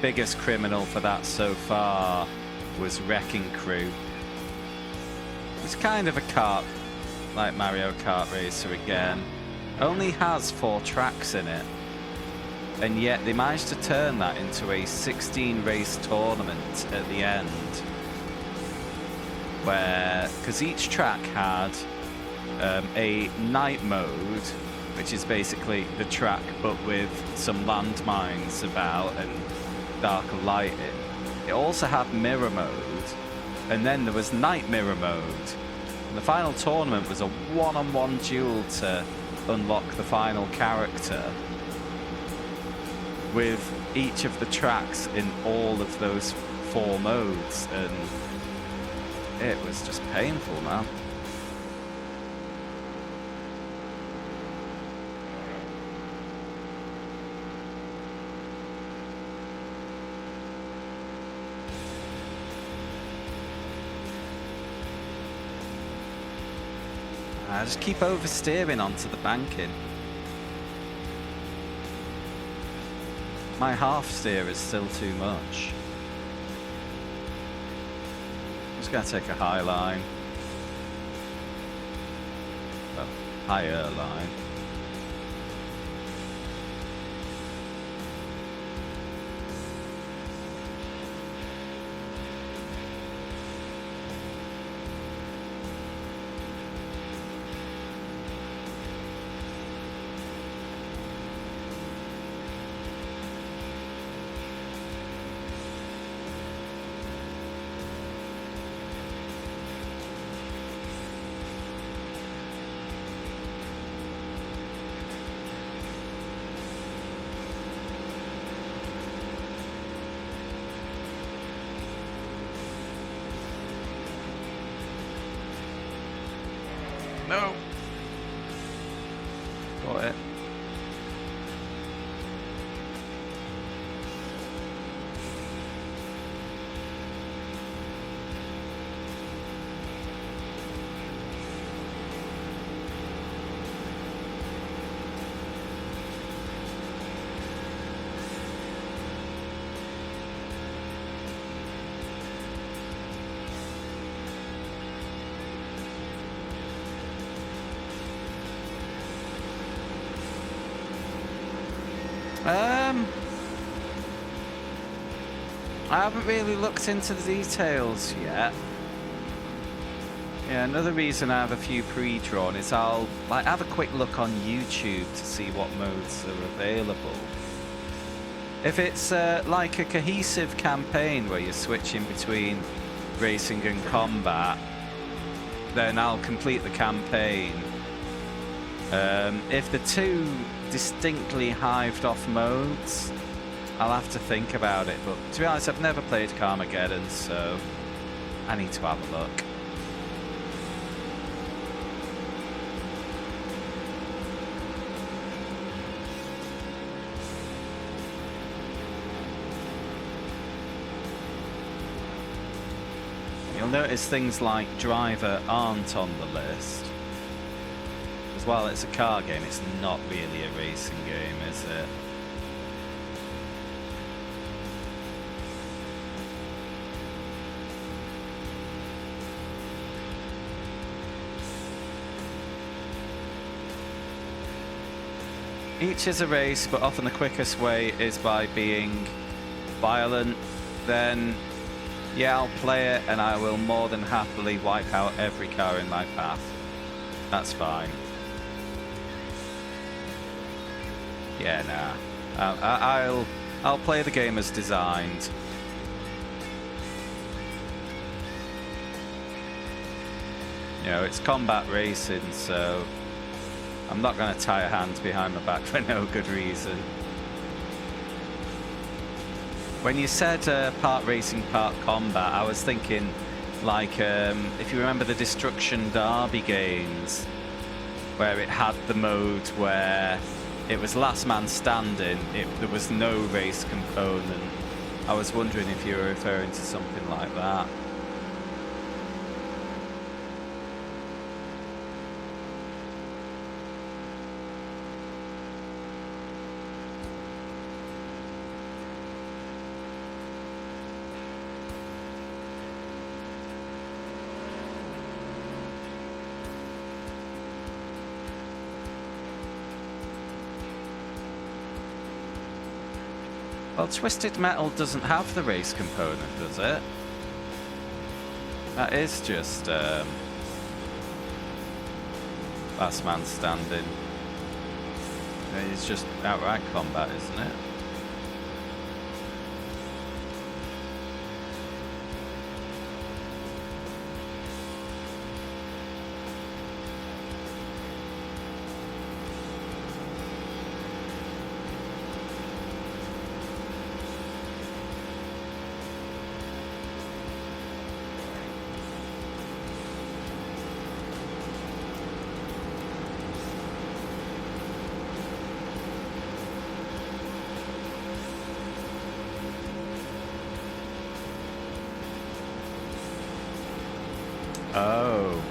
biggest criminal for that so far was Wrecking Crew. It's kind of a kart, like Mario Kart Racer again. Only has 4 tracks in it. And yet they managed to turn that into a 16 race tournament at the end. Where, because each track had a night mode, which is basically the track but with some landmines about and darker lighting. It also had mirror mode, and then there was night mirror mode. And the final tournament was a one-on-one duel to unlock the final character, with each of the tracks in all of those 4 modes, and it was just painful, man. I just keep oversteering onto the banking. My half steer is still too much. I'm just going to take a high line. Well, higher line. No. Got it. I haven't really looked into the details yet. Yeah, another reason I have a few pre-drawn is I'll have a quick look on YouTube to see what modes are available. If it's like a cohesive campaign where you're switching between racing and combat, then I'll complete the campaign. If the 2 distinctly hived off modes, I'll have to think about it, but to be honest, I've never played Carmageddon, so I need to have a look. You'll notice things like Driver aren't on the list. As well, it's a car game, it's not really a racing game, is it? each is a race, but often the quickest way is by being violent, then yeah, I'll play it and I will more than happily wipe out every car in my path. That's fine. Yeah, nah. I'll play the game as designed. You know, it's combat racing, so I'm not going to tie a hand behind my back for no good reason. When you said part racing, part combat, I was thinking like if you remember the Destruction Derby games, where it had the mode where it was last man standing, there was no race component. I was wondering if you were referring to something like that. Well, Twisted Metal doesn't have the race component, does it? That is just last man standing. It's just outright combat, isn't it? Oh.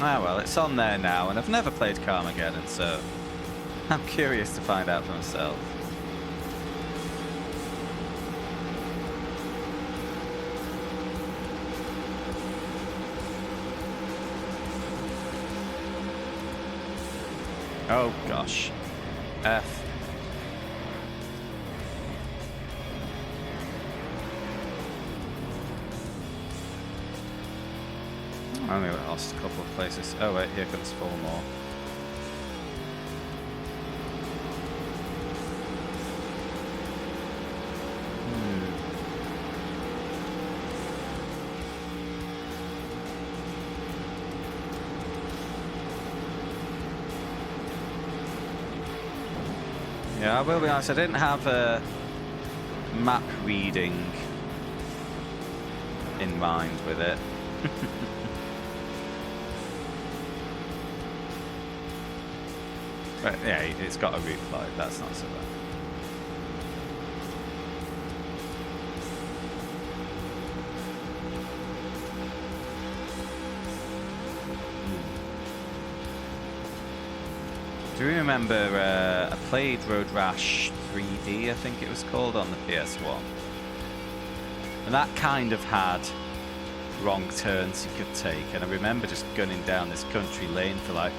Ah, well, it's on there now, and I've never played Carmageddon, so I'm curious to find out for myself. Oh, gosh. F. I only lost a couple of places. Oh wait, here comes 4 more. Yeah, I will be honest, I didn't have a map reading in mind with it. But yeah, it's got a route light, that's not so bad. Do you remember I played Road Rash 3D, I think it was called, on the PS1? And that kind of had wrong turns you could take, and I remember just gunning down this country lane for like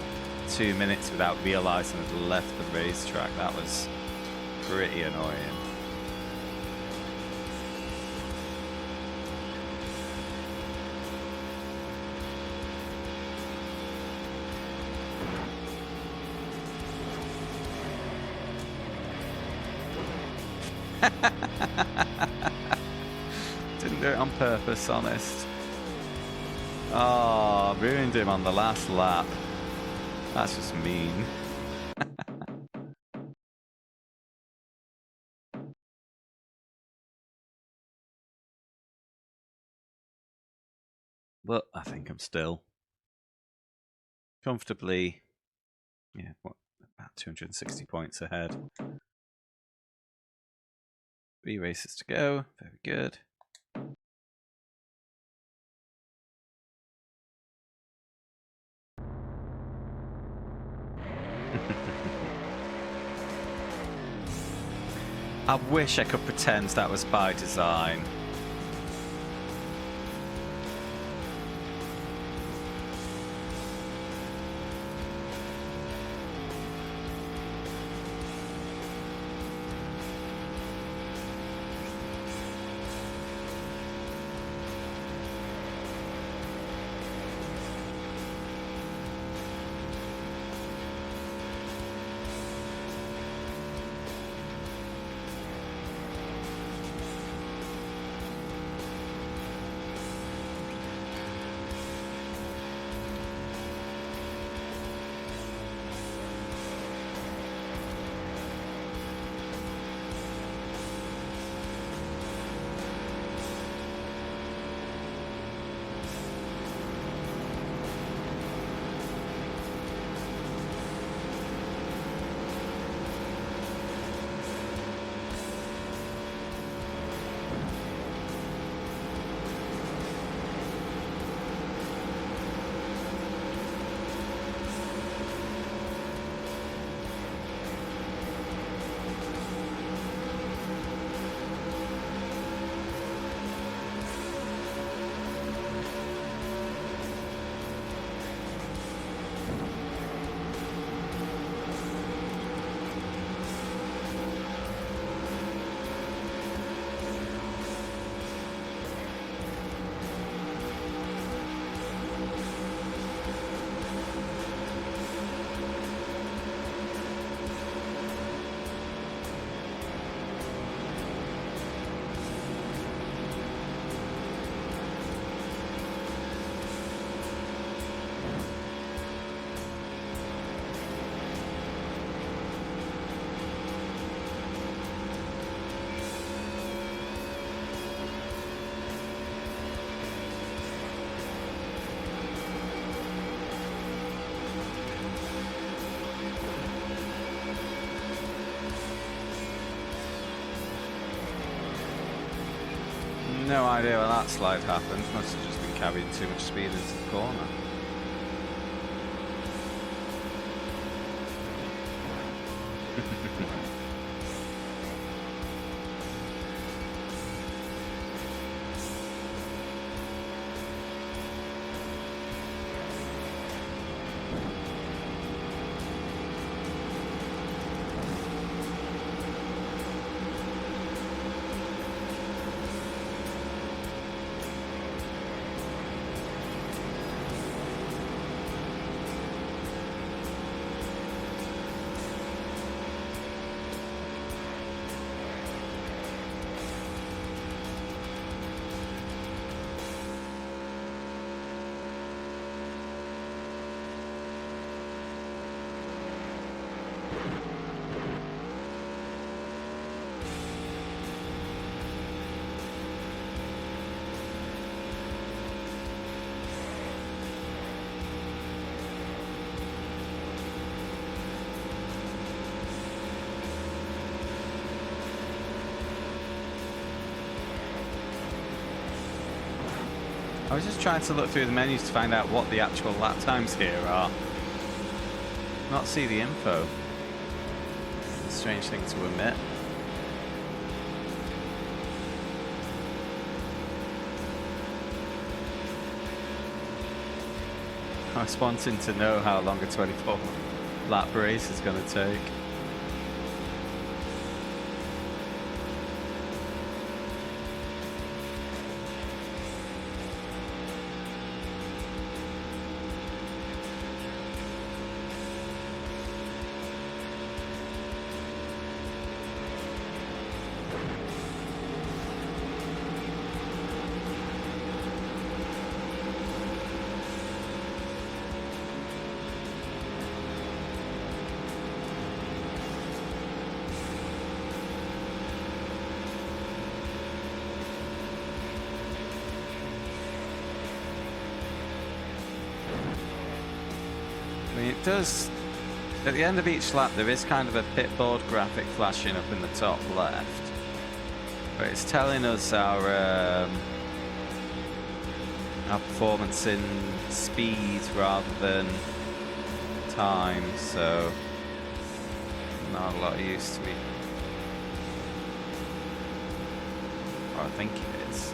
2 minutes without realising I'd left the racetrack. That was pretty annoying. Didn't do it on purpose, honest. Oh, ruined him on the last lap. That's just mean. But I think I'm still comfortably, yeah, what, about 260 points ahead. 3 races to go. Very good. I wish I could pretend that was by design. No idea where that slide happened. Must have just been carrying too much speed into the corner. I was just trying to look through the menus to find out what the actual lap times here are. Not see the info. Strange thing to admit. I was wanting to know how long a 24 lap race is going to take. It does, at the end of each lap there is kind of a pit board graphic flashing up in the top left, but it's telling us our performance in speed rather than time, so not a lot of use to me. Or I think it is.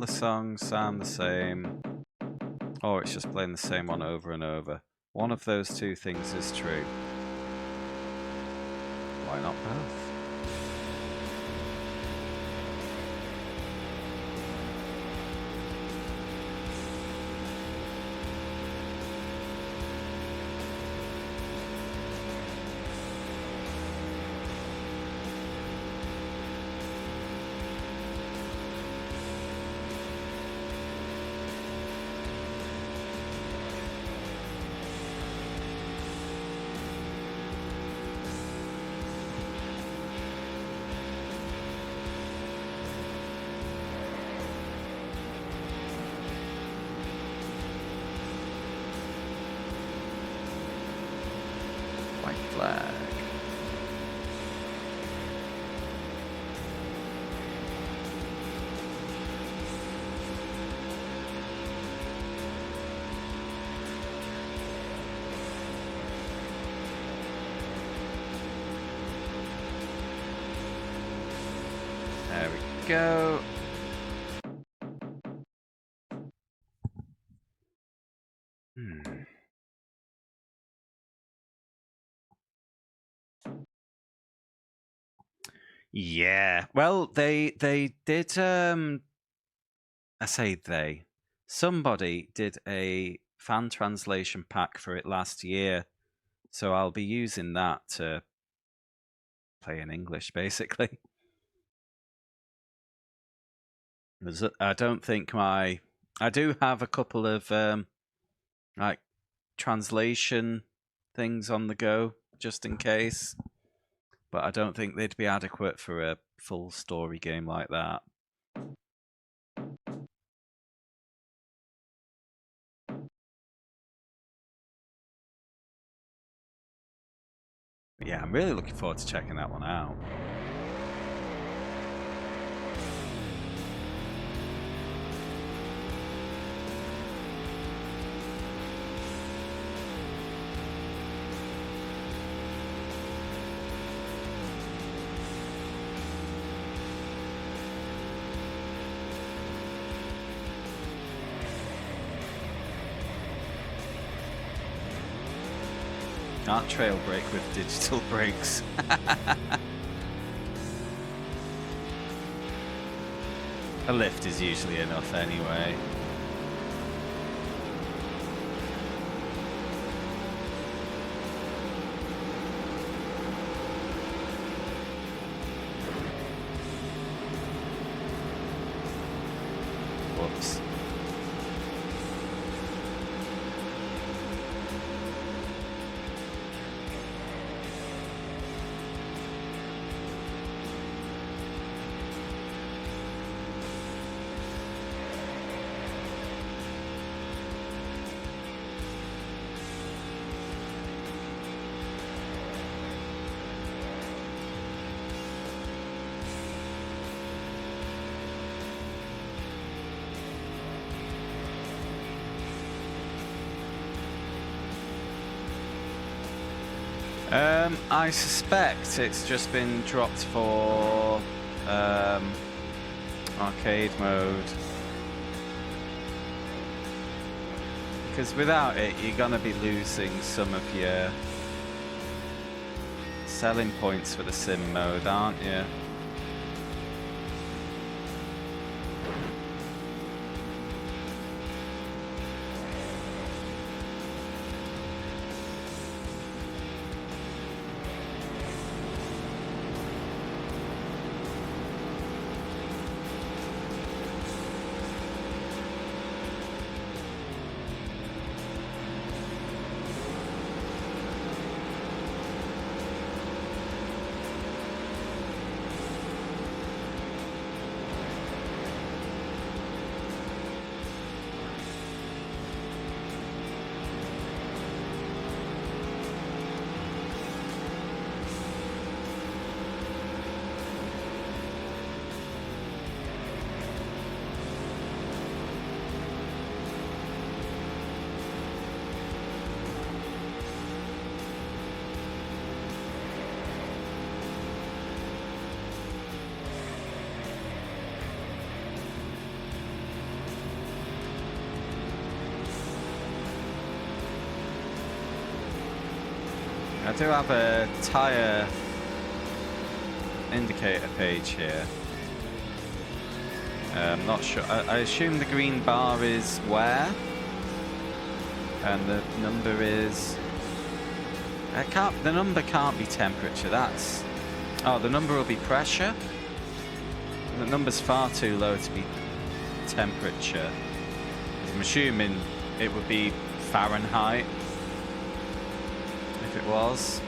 the songs sound the same, or it's just playing the same one over and over. One of those two things is true. Why not both? White flag. There we go. Yeah. Well, they did I say they. Somebody did a fan translation pack for it last year. So I'll be using that to play in English basically. I don't think I do have a couple of like translation things on the go just in case, but I don't think they'd be adequate for a full story game like that. But yeah, I'm really looking forward to checking that one out. Can't trail brake with digital brakes. A lift is usually enough anyway. Whoops. I suspect it's just been dropped for arcade mode. Because without it, you're gonna be losing some of your selling points for the sim mode, aren't you? do have a tyre indicator page here. I'm not sure. I assume the green bar is wear, and the number is. The number can't be temperature. That's. Oh, the number will be pressure. The number's far too low to be temperature. I'm assuming it would be Fahrenheit if it was.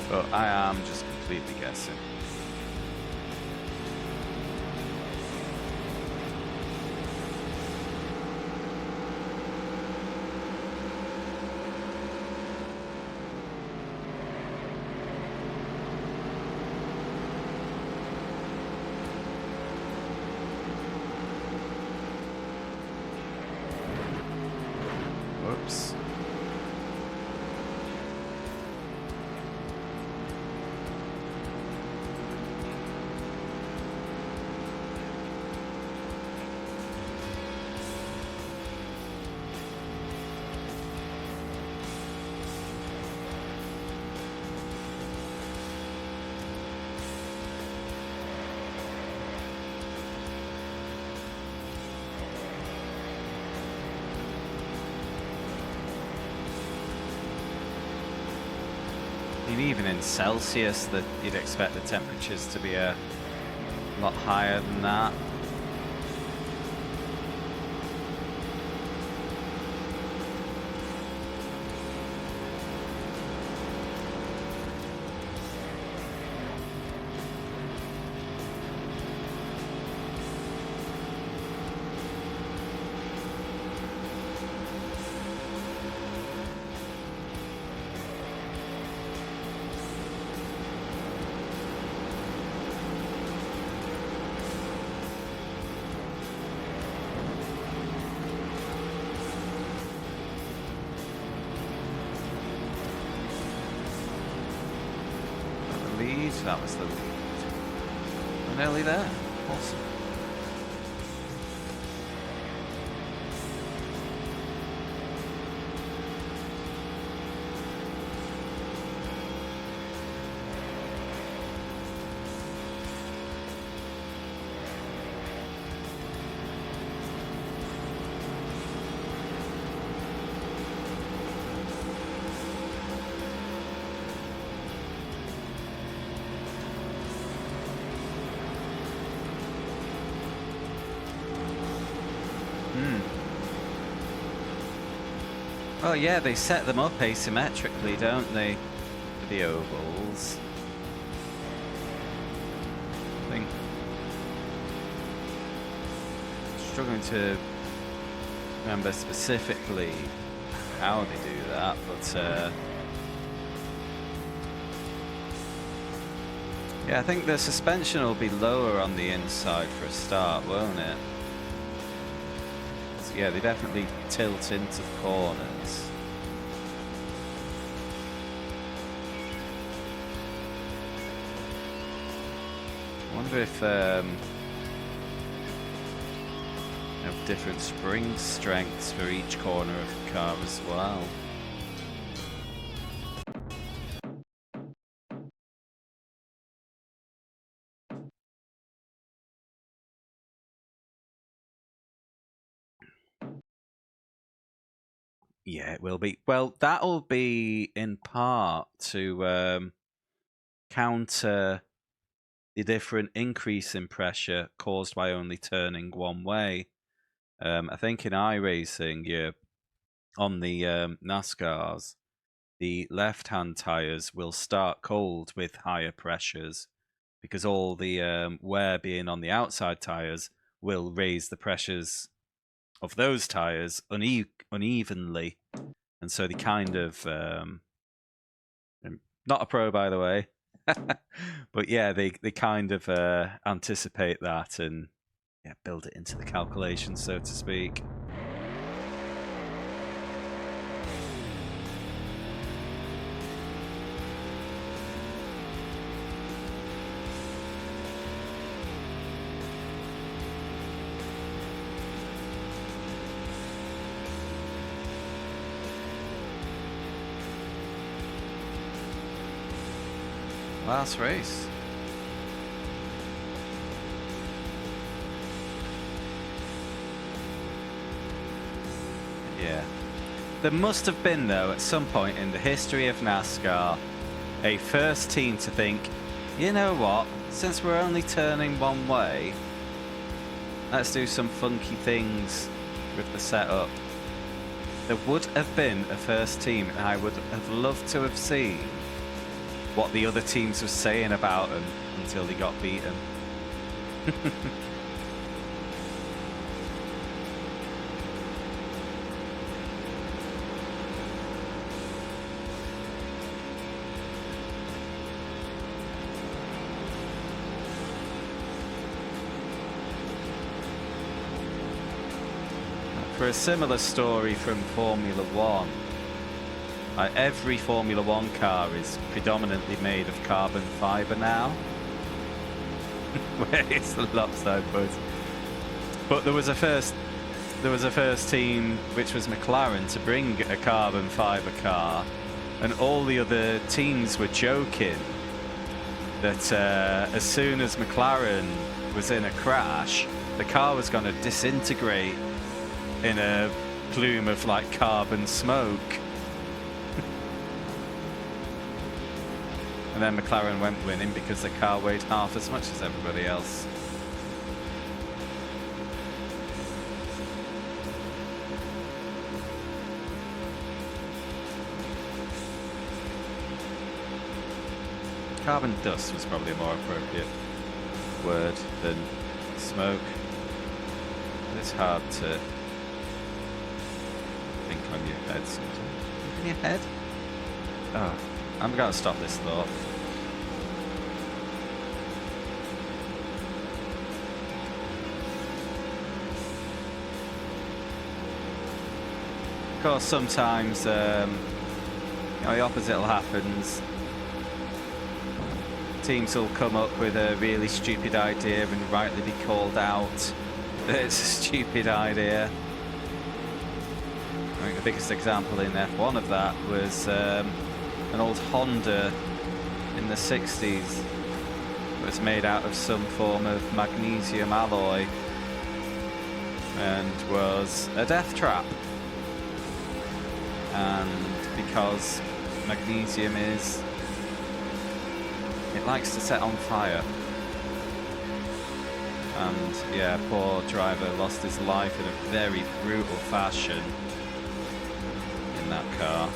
But I am just completely guessing. Whoops. Even in Celsius, that you'd expect the temperatures to be a lot higher than that. That was the lead. We're nearly there. Awesome. Well, yeah, they set them up asymmetrically, don't they, for the ovals? I think. Struggling to remember specifically how they do that, but yeah, I think the suspension will be lower on the inside for a start, won't it? So yeah, they definitely tilt into the corners. I wonder if they have different spring strengths for each corner of the car as well. Yeah, it will be. Well, that'll be in part to counter the different increase in pressure caused by only turning one way. I think in iRacing, you're on the NASCARs, the left-hand tires will start cold with higher pressures because all the wear being on the outside tires will raise the pressures of those tires unevenly, and so they kind of not a pro, by the way, but yeah, they kind of anticipate that and yeah, build it into the calculation, so to speak. last race. Yeah. There must have been, though, at some point in the history of NASCAR, a first team to think, you know what, since we're only turning one way, let's do some funky things with the setup. There would have been a first team, and I would have loved to have seen what the other teams were saying about them until they got beaten. For a similar story from Formula One, every Formula One car is predominantly made of carbon fibre now. Where it's the lopsided boys. But there was a first team, which was McLaren, to bring a carbon fibre car, and all the other teams were joking that as soon as McLaren was in a crash, the car was going to disintegrate in a plume of like carbon smoke. And then McLaren went winning because the car weighed half as much as everybody else. Carbon dust was probably a more appropriate word than smoke. It's hard to think on your head sometimes. Think on your head? Oh, I'm gonna stop this thought. Of course, sometimes the opposite will happen. Teams will come up with a really stupid idea and rightly be called out that it's a stupid idea. I think the biggest example in F1 of that was an old Honda in the 60s. It was made out of some form of magnesium alloy and was a death trap. And because magnesium it likes to set on fire. And yeah, poor driver lost his life in a very brutal fashion in that car.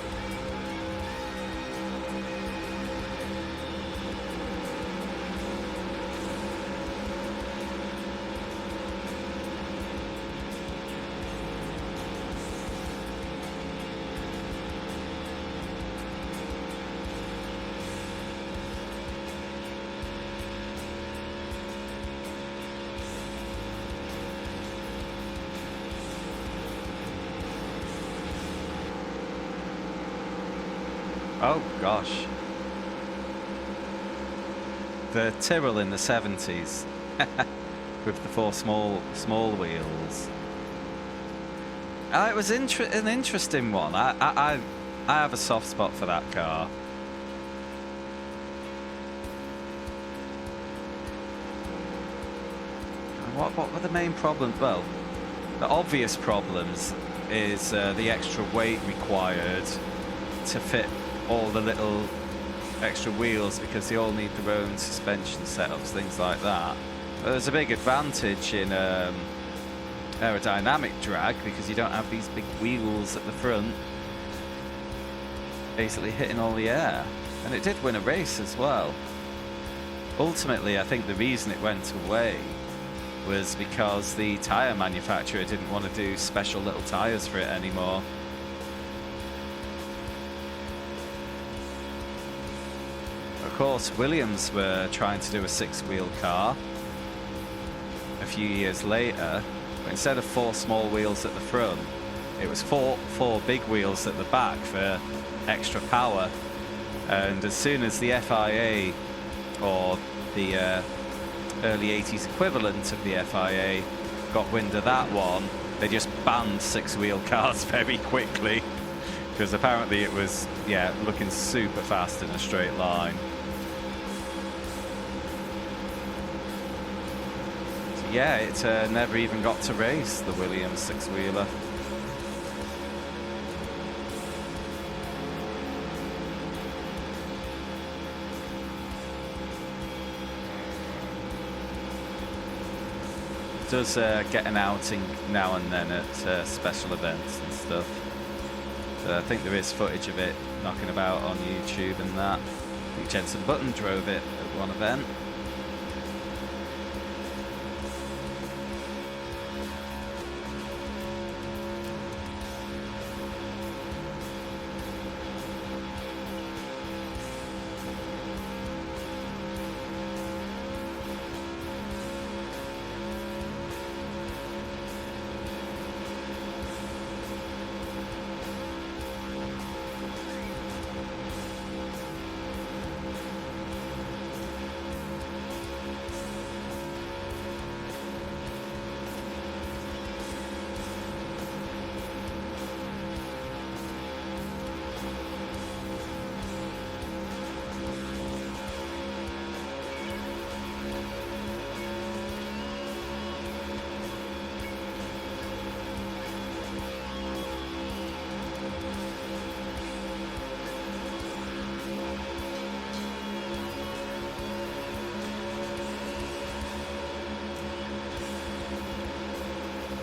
Oh gosh. The Tyrrell in the 70s with the four small wheels. It was an interesting one. I have a soft spot for that car. What were the main problems? Well, the obvious problems is the extra weight required to fit all the little extra wheels, because they all need their own suspension setups, things like that. But there's a big advantage in aerodynamic drag, because you don't have these big wheels at the front basically hitting all the air. And it did win a race as well. Ultimately, I think the reason it went away was because the tyre manufacturer didn't want to do special little tyres for it anymore. Of course, Williams were trying to do a six-wheel car a few years later, but instead of four small wheels at the front, it was four big wheels at the back for extra power. And as soon as the FIA, or the early 80s equivalent of the FIA, got wind of that one, they just banned six-wheel cars very quickly, because apparently it was, yeah, looking super fast in a straight line. yeah, it never even got to race, the Williams six-wheeler. It does get an outing now and then at special events and stuff. So I think there is footage of it knocking about on YouTube and that. I think Jensen Button drove it at one event.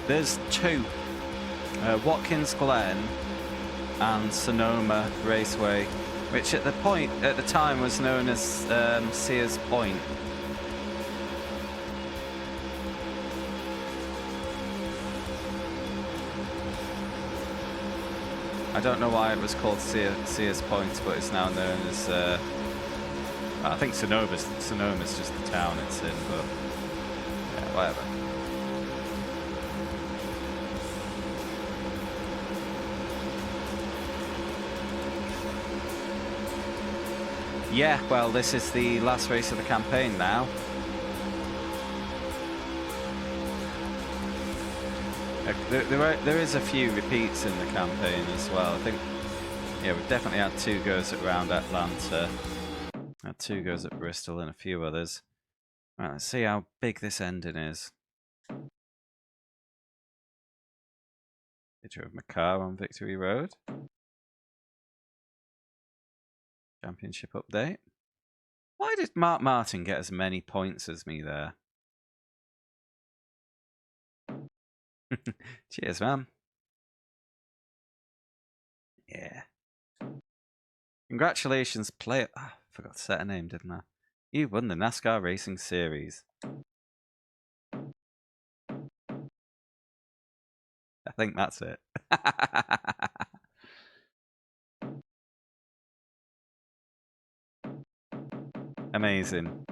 There's two, Watkins Glen and Sonoma Raceway, which at the time was known as Sears Point. I don't know why it was called Sears Point, but it's now known as. I think Sonoma's just the town it's in, but yeah, whatever. Yeah, well, this is the last race of the campaign now. There is a few repeats in the campaign as well. I think, yeah, we've definitely had 2 goes at Round Atlanta, had 2 goes at Bristol and a few others. Right, let's see how big this ending is. Picture of my car on Victory Road. Championship update. Why did Mark Martin get as many points as me there? Cheers, man. Yeah. Congratulations, player. Oh, I forgot to set a name, didn't I? You won the NASCAR Racing Series. I think that's it. Amazing.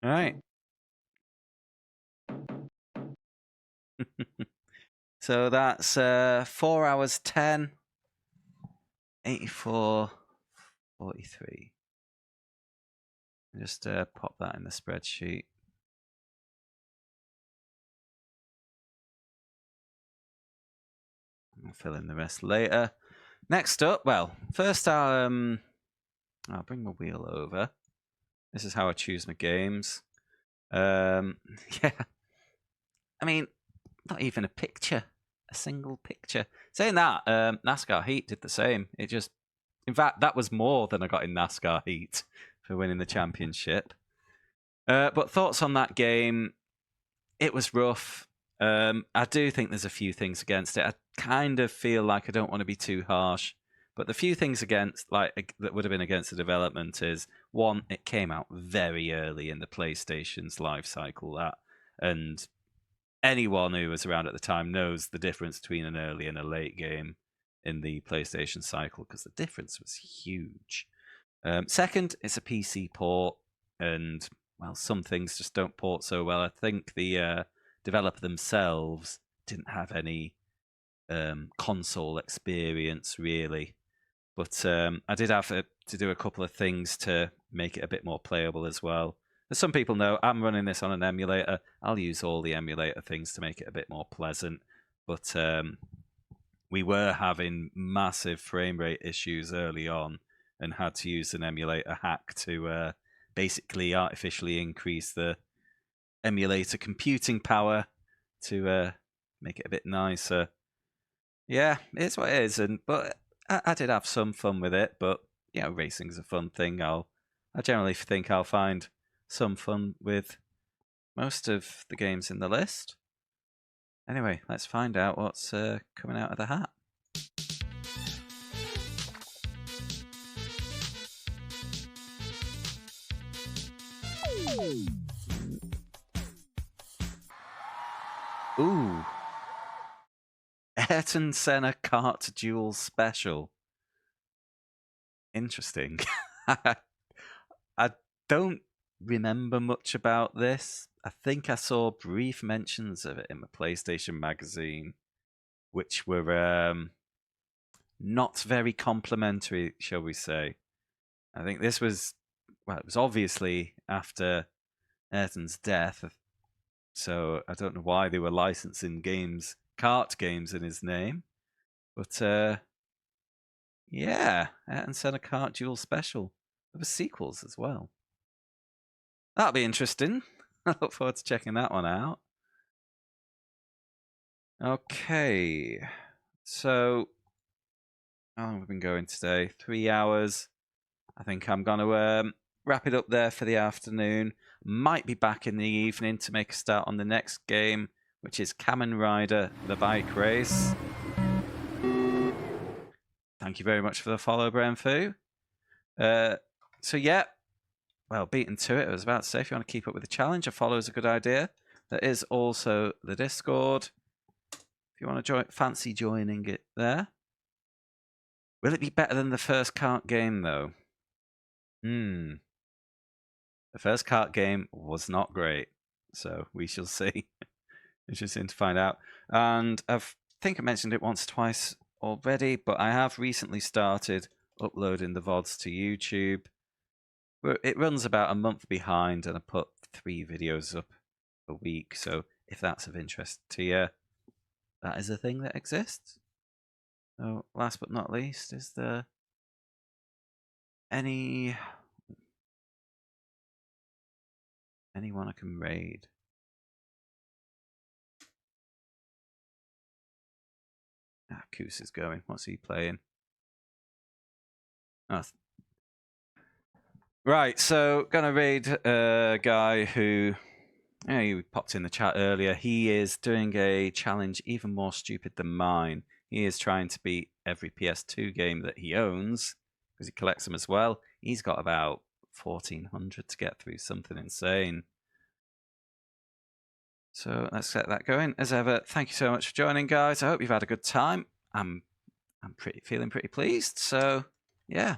All right. So that's 4 hours 10, 84.43. Just pop that in the spreadsheet. I'll fill in the rest later. Next up, well, first I'll bring my wheel over. This is how I choose my games. Yeah. I mean, not even a picture. A single picture. Saying that, NASCAR Heat did the same. In fact, that was more than I got in NASCAR Heat for winning the championship. But thoughts on that game? It was rough. I do think there's a few things against it. I kind of feel like I don't want to be too harsh, but the few things against, like, that would have been against the development is, one, it came out very early in the PlayStation's life cycle, and anyone who was around at the time knows the difference between an early and a late game in the PlayStation cycle, because the difference was huge. Second, it's a PC port, and, well, some things just don't port so well. I think the developer themselves didn't have any console experience, really. But I did have to do a couple of things to make it a bit more playable as well. As some people know, I'm running this on an emulator. I'll use all the emulator things to make it a bit more pleasant. But we were having massive frame rate issues early on and had to use an emulator hack to basically artificially increase the emulator computing power to make it a bit nicer. Yeah, it's what it is, but I did have some fun with it. But racing's a fun thing. I generally think I'll find some fun with most of the games in the list. Anyway, let's find out what's coming out of the hat. Ooh. Ayrton Senna Kart Duel Special. Interesting. I don't remember much about this. I think I saw brief mentions of it in the PlayStation magazine, which were not very complimentary, shall we say. I think this was, it was obviously after Ayrton's death, so I don't know why they were licensing kart games in his name. But yeah, Ayrton Senna Kart Duel Special. There were sequels as well. That'll be interesting. I look forward to checking that one out. Okay, so how long have we been going today? 3 hours. I think I'm going to wrap it up there for the afternoon. Might be back in the evening to make a start on the next game, which is Kamen Rider: The Bike Race. Thank you very much for the follow, Brenfu. So yeah, well, beaten to it. I was about to say, if you want to keep up with the challenge, a follow is a good idea. There is also the Discord. If you want to fancy joining it there. Will it be better than the first kart game, though? The first kart game was not great, so we shall see. It's just in to find out. And I think I mentioned it once or twice already, but I have recently started uploading the VODs to YouTube. It runs about a month behind, and I put 3 videos up a week. So if that's of interest to you, that is a thing that exists. So last but not least, is there anyone I can raid? Koos is going. What's he playing? Oh. Right, so gonna raid a guy who he popped in the chat earlier. He is doing a challenge even more stupid than mine. He is trying to beat every PS2 game that he owns, because he collects them as well. He's got about 1,400 to get through, something insane. So let's get that going. As ever, thank you so much for joining, guys. I hope you've had a good time. I'm feeling pretty pleased. So yeah,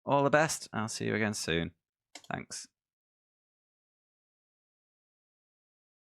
all the best. I'll see you again soon. Thanks.